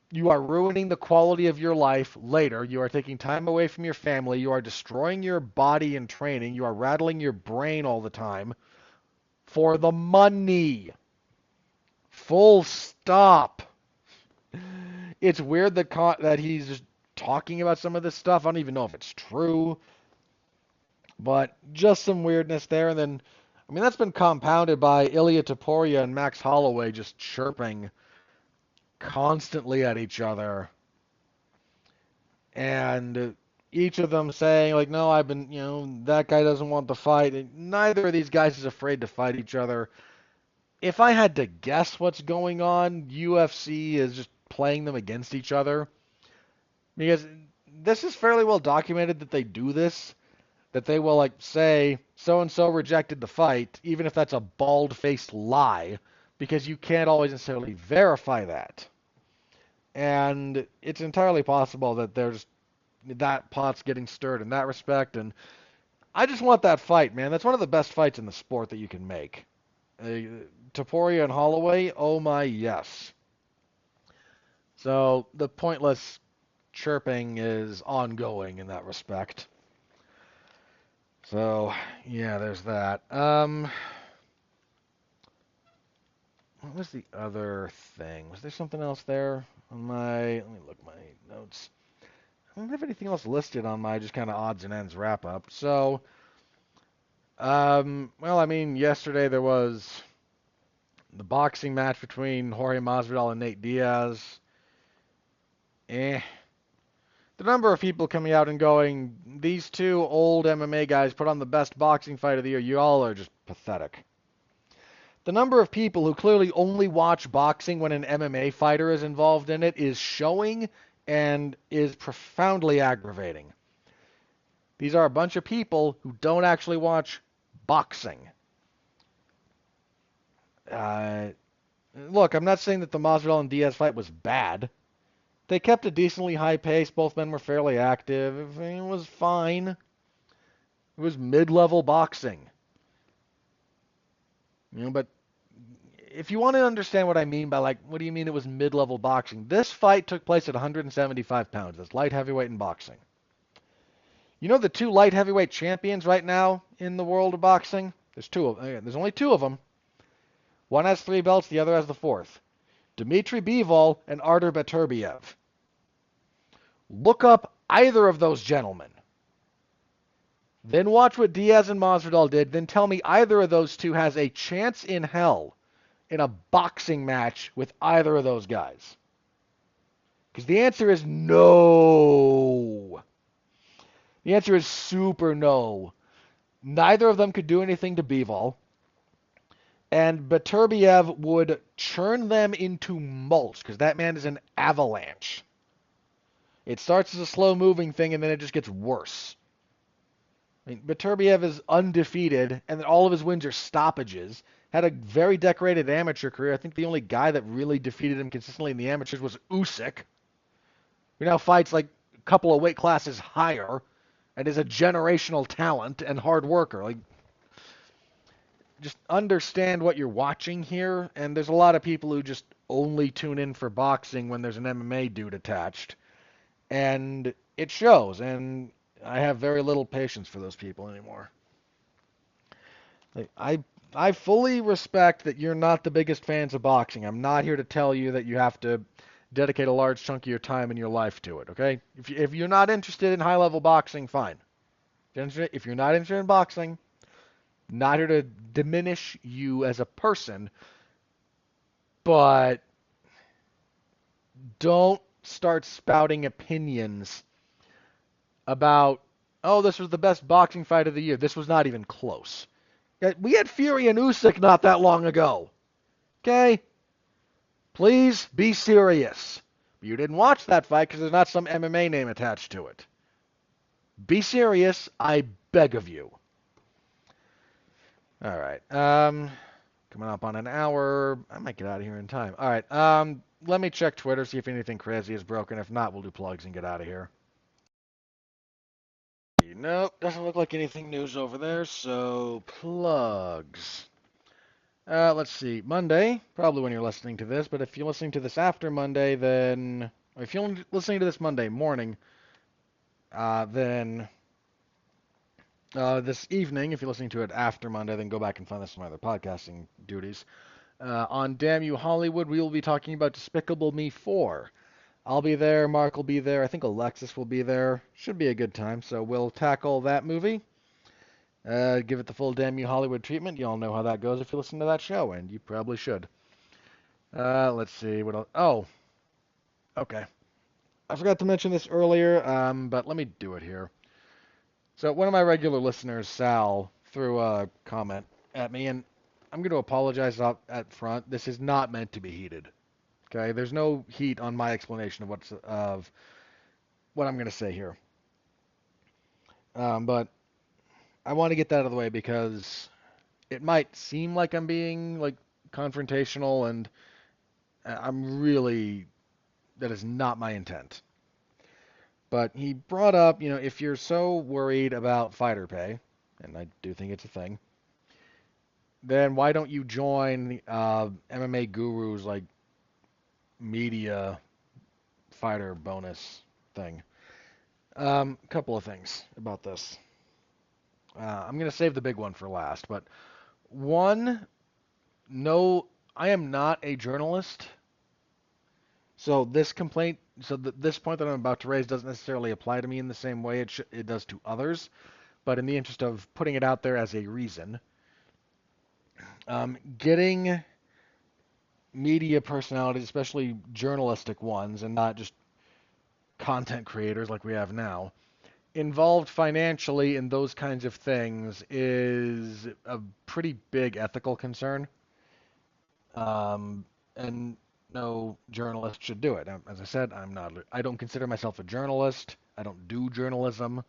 You are ruining the quality of your life later. You are taking time away from your family. You are destroying your body in training. You are rattling your brain all the time for the money. Full stop. It's weird that he's just talking about some of this stuff. I don't even know if it's true. But just some weirdness there. And then that's been compounded by Ilia Topuria and Max Holloway just chirping constantly at each other. And each of them saying, like, no, that guy doesn't want the fight. And neither of these guys is afraid to fight each other. If I had to guess what's going on, UFC is just playing them against each other. Because this is fairly well documented that they do this. That they will say so-and-so rejected the fight, even if that's a bald-faced lie, because you can't always necessarily verify that. And it's entirely possible that that pot's getting stirred in that respect, and I just want that fight, man. That's one of the best fights in the sport that you can make. Topuria and Holloway, oh my yes. So the pointless chirping is ongoing in that respect. So, yeah, there's that. What was the other thing? Was there something else there on let me look at my notes. I don't have anything else listed on my just kind of odds and ends wrap up. So, yesterday there was the boxing match between Jorge Masvidal and Nate Diaz. The number of people coming out and going, these two old MMA guys put on the best boxing fight of the year, you all are just pathetic. The number of people who clearly only watch boxing when an MMA fighter is involved in it is showing and is profoundly aggravating. These are a bunch of people who don't actually watch boxing. Look, I'm not saying that the Masvidal and Diaz fight was bad. They kept a decently high pace. Both men were fairly active. It was fine. It was mid-level boxing. But if you want to understand what I mean by, what do you mean it was mid-level boxing? This fight took place at 175 pounds. That's light heavyweight in boxing. The two light heavyweight champions right now in the world of boxing? There's only two of them. One has 3 belts, the other has the 4th. Dmitry Bivol and Artur Beterbiev. Look up either of those gentlemen. Then watch what Diaz and Masvidal did. Then tell me either of those two has a chance in hell in a boxing match with either of those guys. Because the answer is no. The answer is super no. Neither of them could do anything to Bivol. And Beterbiev would churn them into mulch, because that man is an avalanche. It starts as a slow-moving thing, and then it just gets worse. I mean, Beterbiev is undefeated, and all of his wins are stoppages. Had a very decorated amateur career. I think the only guy that really defeated him consistently in the amateurs was Usyk, who now fights like a couple of weight classes higher, and is a generational talent and hard worker. Like, just understand what you're watching here, and there's a lot of people who just only tune in for boxing when there's an MMA dude attached, and it shows, and I have very little patience for those people anymore. Like, I fully respect that you're not the biggest fans of boxing. I'm not here to tell you that you have to dedicate a large chunk of your time and your life to it, okay? If you're not interested in high-level boxing, fine. If you're not interested in boxing, not here to diminish you as a person, but don't start spouting opinions about, oh, this was the best boxing fight of the year. This was not even close. We had Fury and Usyk not that long ago. Okay? Please be serious. You didn't watch that fight because there's not some MMA name attached to it. Be serious, I beg of you. All right. Coming up on an hour. I might get out of here in time. All right. Let me check Twitter, see if anything crazy is broken. If not, we'll do plugs and get out of here. Nope, doesn't look like anything news over there, so plugs. Let's see. Monday, probably when you're listening to this, but if you're listening to this after Monday, then... Or if you're listening to this Monday morning, then... this evening, if you're listening to it after Monday, then go back and find this in my other podcasting duties. On Damn You Hollywood, we will be talking about Despicable Me 4. I'll be there, Mark will be there, I think Alexis will be there. Should be a good time, so we'll tackle that movie. Give it the full Damn You Hollywood treatment. You all know how that goes if you listen to that show, and you probably should. Let's see, what else? Oh, okay. I forgot to mention this earlier, but let me do it here. So one of my regular listeners, Sal, threw a comment at me, and I'm going to apologize up at front. This is not meant to be heated. Okay, there's no heat on my explanation of what I'm going to say here. But I want to get that out of the way because it might seem like I'm being like confrontational, and I'm really that is not my intent. But he brought up, if you're so worried about fighter pay, and I do think it's a thing, then why don't you join MMA Guru's like media fighter bonus thing? Couple of things about this. I'm going to save the big one for last, but one, no, I am not a journalist. So this point that I'm about to raise doesn't necessarily apply to me in the same way it does to others, but in the interest of putting it out there as a reason, getting media personalities, especially journalistic ones, and not just content creators like we have now, involved financially in those kinds of things is a pretty big ethical concern. And no journalist should do it. As I said, I don't consider myself a journalist. I don't do journalism.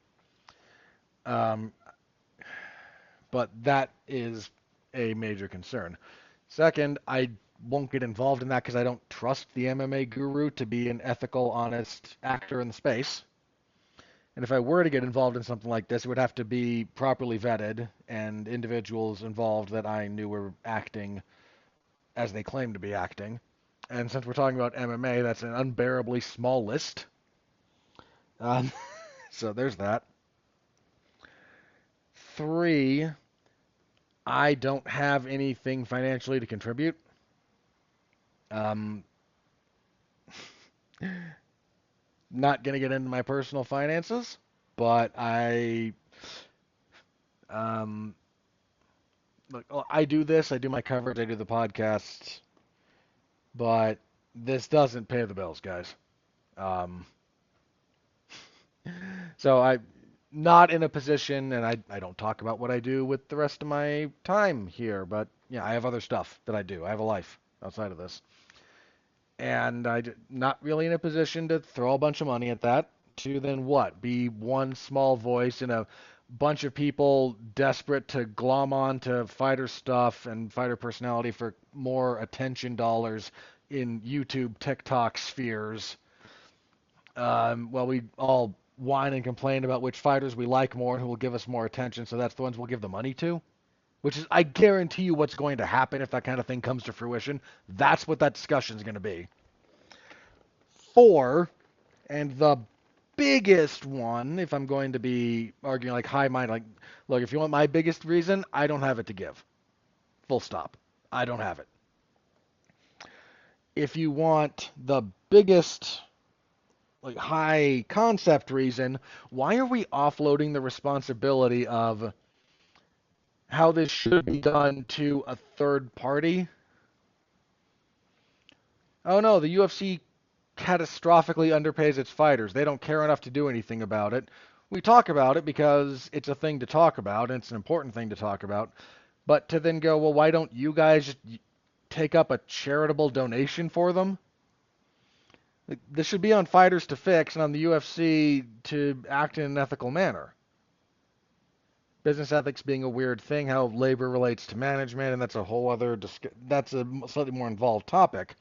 But that is a major concern. Second, I won't get involved in that because I don't trust the MMA guru to be an ethical, honest actor in the space. And if I were to get involved in something like this, it would have to be properly vetted and individuals involved that I knew were acting as they claim to be acting. And since we're talking about MMA, that's an unbearably small list. So there's that. 3, I don't have anything financially to contribute. Um, Not going to get into my personal finances, but um, look, I do this. I do my coverage. I do the podcasts, but this doesn't pay the bills, guys. Um, so I'm not in a position, and I don't talk about what I do with the rest of my time here, but yeah, I have other stuff that I do. I have a life outside of this. And I'm not really in a position to throw a bunch of money at that to then what? Be one small voice in a bunch of people desperate to glom on to fighter stuff and fighter personality for more attention dollars in YouTube, TikTok spheres. Well, we all whine and complain about which fighters we like more and who will give us more attention, so that's the ones we'll give the money to. Which is, I guarantee you, what's going to happen if that kind of thing comes to fruition. That's what that discussion is going to be. Four, and the biggest one, if I'm going to be arguing like high mind, like, look, if you want my biggest reason, I don't have it to give. Full stop. I don't have it. If you want the biggest, like, high concept reason, why are we offloading the responsibility of how this should be done to a third party? Oh no, the UFC catastrophically underpays its fighters. They don't care enough to do anything about it. We talk about it because it's a thing to talk about, and it's an important thing to talk about. But to then go, well, why don't you guys just take up a charitable donation for them? This should be on fighters to fix and on the UFC to act in an ethical manner. Business ethics being a weird thing, how labor relates to management, and that's a whole other, that's a slightly more involved topic.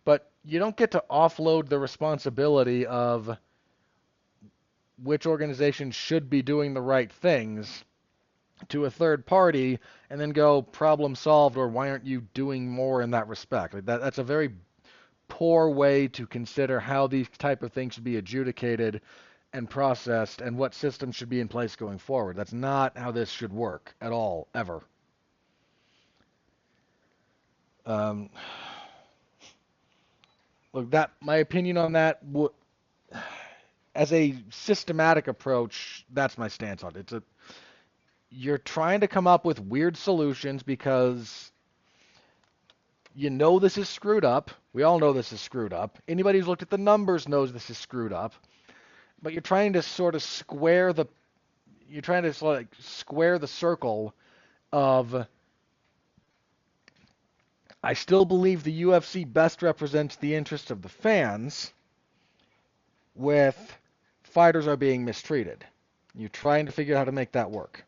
But you don't get to offload the responsibility of which organization should be doing the right things to a third party and then go problem solved, or why aren't you doing more in that respect? Like that's a very poor way to consider how these type of things should be adjudicated and processed and what systems should be in place going forward. That's not how this should work at all, ever. Um, Look, that my opinion on that, as a systematic approach, that's my stance on it. You're trying to come up with weird solutions because you know this is screwed up. We all know this is screwed up. Anybody who's looked at the numbers knows this is screwed up. But you're trying to sort of square the circle of, I still believe the UFC best represents the interest of the fans, with fighters are being mistreated. You're trying to figure out how to make that work.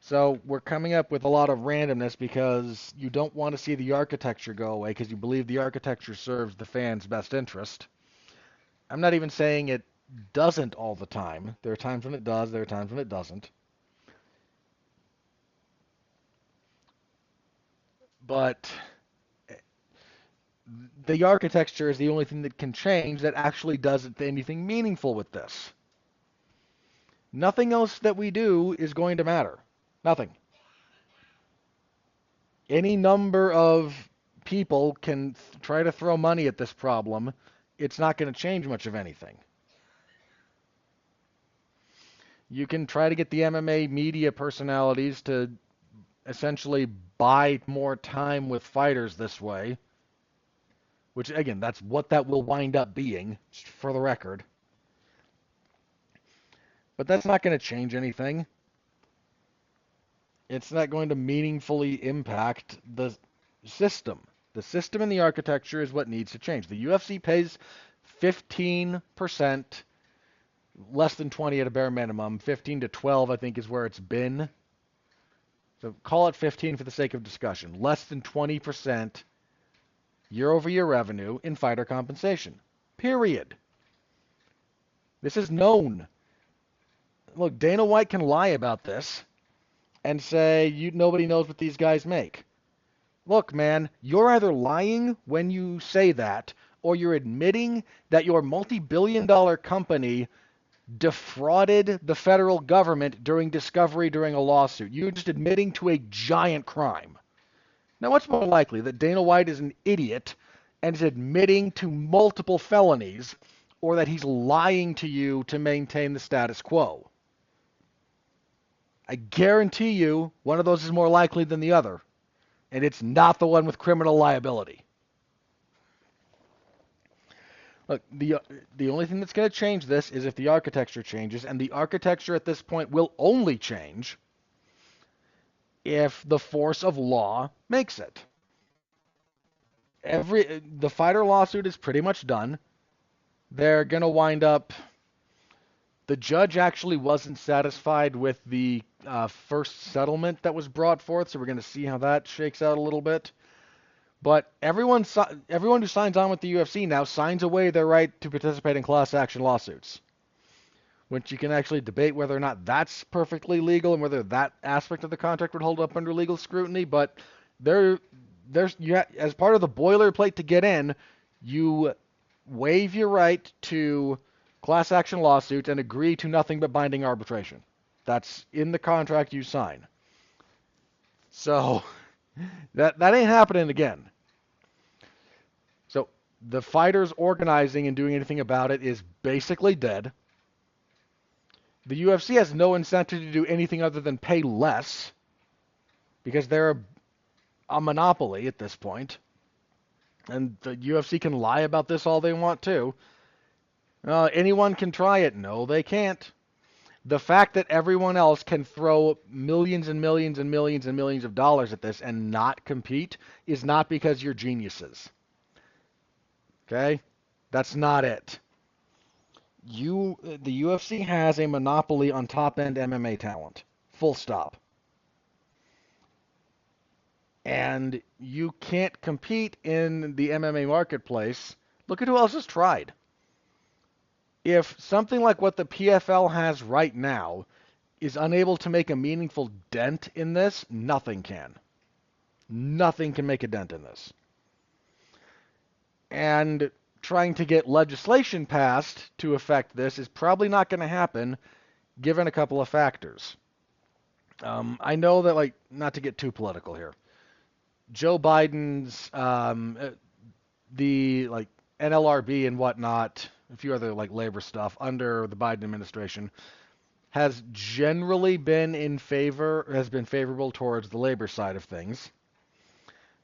So we're coming up with a lot of randomness because you don't want to see the architecture go away because you believe the architecture serves the fans' best interest. I'm not even saying it doesn't all the time. There are times when it does, there are times when it doesn't. But the architecture is the only thing that can change that actually does anything meaningful with this. Nothing else that we do is going to matter. Nothing. Any number of people can try to throw money at this problem. It's not going to change much of anything. You can try to get the MMA media personalities to essentially buy more time with fighters this way, which, again, that's what that will wind up being, just for the record. But that's not going to change anything. It's not going to meaningfully impact the system. The system and the architecture is what needs to change. The UFC pays 15%, less than 20 at a bare minimum. 15 to 12, I think, is where it's been. So call it 15 for the sake of discussion. Less than 20% year-over-year revenue in fighter compensation. Period. This is known. Look, Dana White can lie about this and say nobody knows what these guys make. Look, man, you're either lying when you say that, or you're admitting that your multi-billion-dollar company defrauded the federal government during discovery during a lawsuit. You're just admitting to a giant crime. Now, what's more likely, that Dana White is an idiot and is admitting to multiple felonies, or that he's lying to you to maintain the status quo? I guarantee you one of those is more likely than the other, and it's not the one with criminal liability. Look, the only thing that's going to change this is if the architecture changes, and the architecture at this point will only change if the force of law makes it. The fighter lawsuit is pretty much done. They're going to wind up. The judge actually wasn't satisfied with the first settlement that was brought forth, so we're going to see how that shakes out a little bit. But everyone who signs on with the UFC now signs away their right to participate in class action lawsuits, which you can actually debate whether or not that's perfectly legal and whether that aspect of the contract would hold up under legal scrutiny. But as part of the boilerplate to get in, you waive your right to class action lawsuits and agree to nothing but binding arbitration. That's in the contract you sign. So that ain't happening again. So the fighters organizing and doing anything about it is basically dead. The UFC has no incentive to do anything other than pay less because they're a monopoly at this point. And the UFC can lie about this all they want to. Anyone can try it. No, they can't. The fact that everyone else can throw millions and millions and millions and millions of dollars at this and not compete is not because you're geniuses. Okay? That's not it. The UFC has a monopoly on top-end MMA talent. Full stop. And you can't compete in the MMA marketplace. Look at who else has tried. If something like what the PFL has right now is unable to make a meaningful dent in this, nothing can. Nothing can make a dent in this. And trying to get legislation passed to affect this is probably not going to happen, given a couple of factors. I know that, not to get too political here, Joe Biden's the NLRB and whatnot, a few other labor stuff under the Biden administration has generally been favorable towards the labor side of things.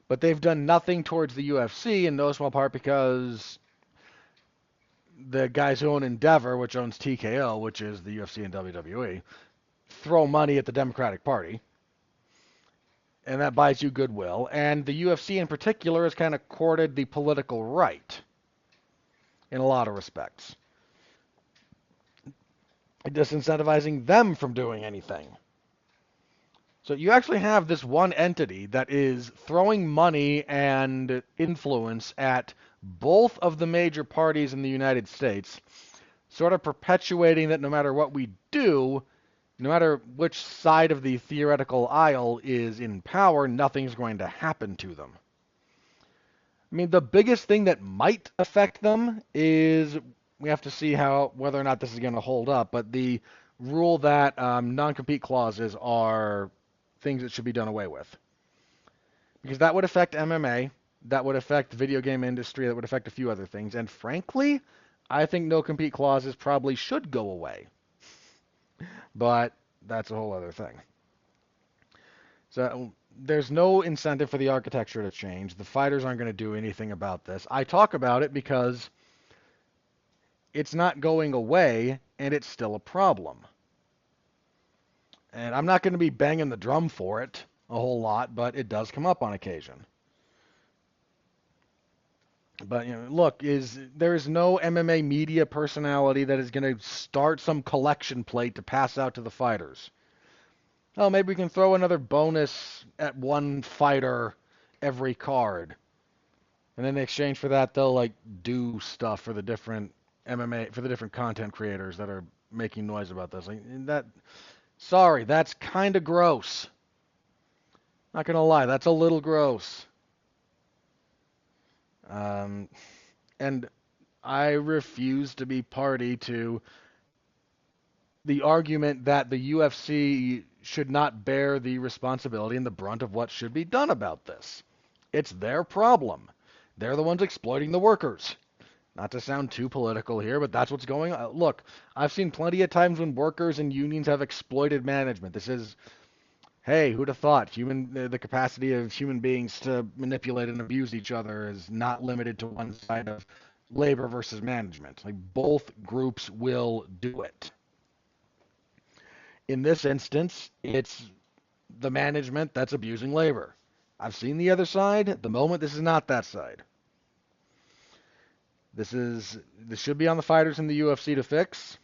But they've done nothing towards the UFC in no small part because the guys who own Endeavor, which owns TKO, which is the UFC and WWE, throw money at the Democratic Party. And that buys you goodwill. And the UFC in particular has kind of courted the political right in a lot of respects, disincentivizing them from doing anything. So you actually have this one entity that is throwing money and influence at both of the major parties in the United States, sort of perpetuating that no matter what we do, no matter which side of the theoretical aisle is in power, nothing's going to happen to them. I mean, the biggest thing that might affect them is we have to see whether or not this is going to hold up, but the rule that non-compete clauses are things that should be done away with. Because that would affect MMA, that would affect the video game industry, that would affect a few other things, and frankly, I think no-compete clauses probably should go away. But that's a whole other thing. So there's no incentive for the architecture to change. The fighters aren't going to do anything about this. I talk about it because it's not going away, and it's still a problem. And I'm not going to be banging the drum for it a whole lot, but it does come up on occasion. But look, there is no MMA media personality that is going to start some collection plate to pass out to the fighters. Oh, maybe we can throw another bonus at one fighter every card. And in exchange for that, they'll do stuff for the different MMA, for the different content creators that are making noise about this. Sorry, that's kind of gross. Not going to lie, that's a little gross. And I refuse to be party to the argument that the UFC should not bear the responsibility and the brunt of what should be done about this. It's their problem. They're the ones exploiting the workers. Not to sound too political here, but that's what's going on. Look, I've seen plenty of times when workers and unions have exploited management. This is, hey, who'd have thought? The capacity of human beings to manipulate and abuse each other is not limited to one side of labor versus management. Like both groups will do it. In this instance, it's the management that's abusing labor. I've seen the other side. At the moment, this is not that side. This should be on the fighters in the UFC to fix,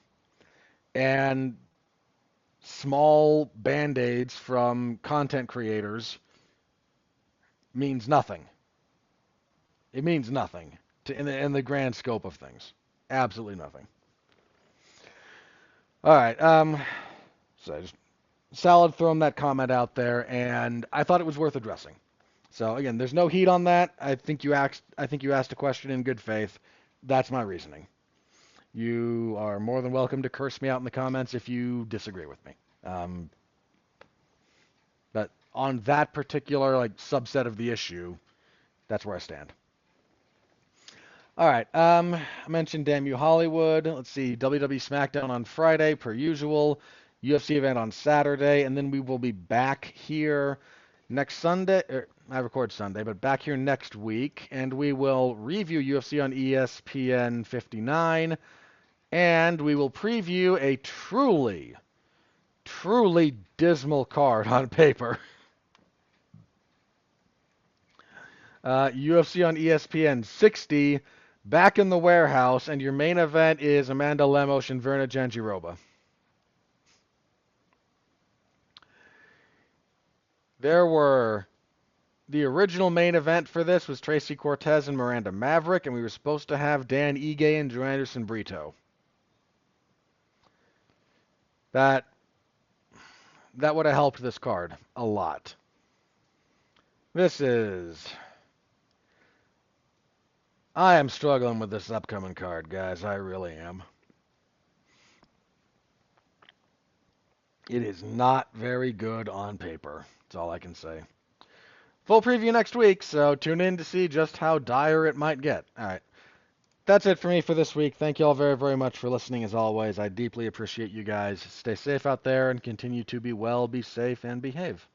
and small band-aids from content creators means nothing. It means nothing in the grand scope of things. Absolutely nothing. All right. So I just Salad throwing that comment out there, and I thought it was worth addressing. So again, there's no heat on that. I think you asked a question in good faith. That's my reasoning. You are more than welcome to curse me out in the comments if you disagree with me. But on that particular subset of the issue, that's where I stand. All right. I mentioned Damn You Hollywood. Let's see. WWE SmackDown on Friday, per usual. UFC event on Saturday, and then we will be back here next Sunday. I record Sunday, but back here next week, and we will review UFC on ESPN 59, and we will preview a truly, truly dismal card on paper. UFC on ESPN 60, back in the warehouse, and your main event is Amanda Lemos and Verna Jandiroba. The original main event for this was Tracy Cortez and Miranda Maverick, and we were supposed to have Dan Ige and Drew Anderson Brito. That would have helped this card a lot. I am struggling with this upcoming card, guys. I really am. It is not very good on paper. That's all I can say. Full preview next week, so tune in to see just how dire it might get. All right. That's it for me for this week. Thank you all very, very much for listening as always. I deeply appreciate you guys. Stay safe out there and continue to be well, be safe, and behave.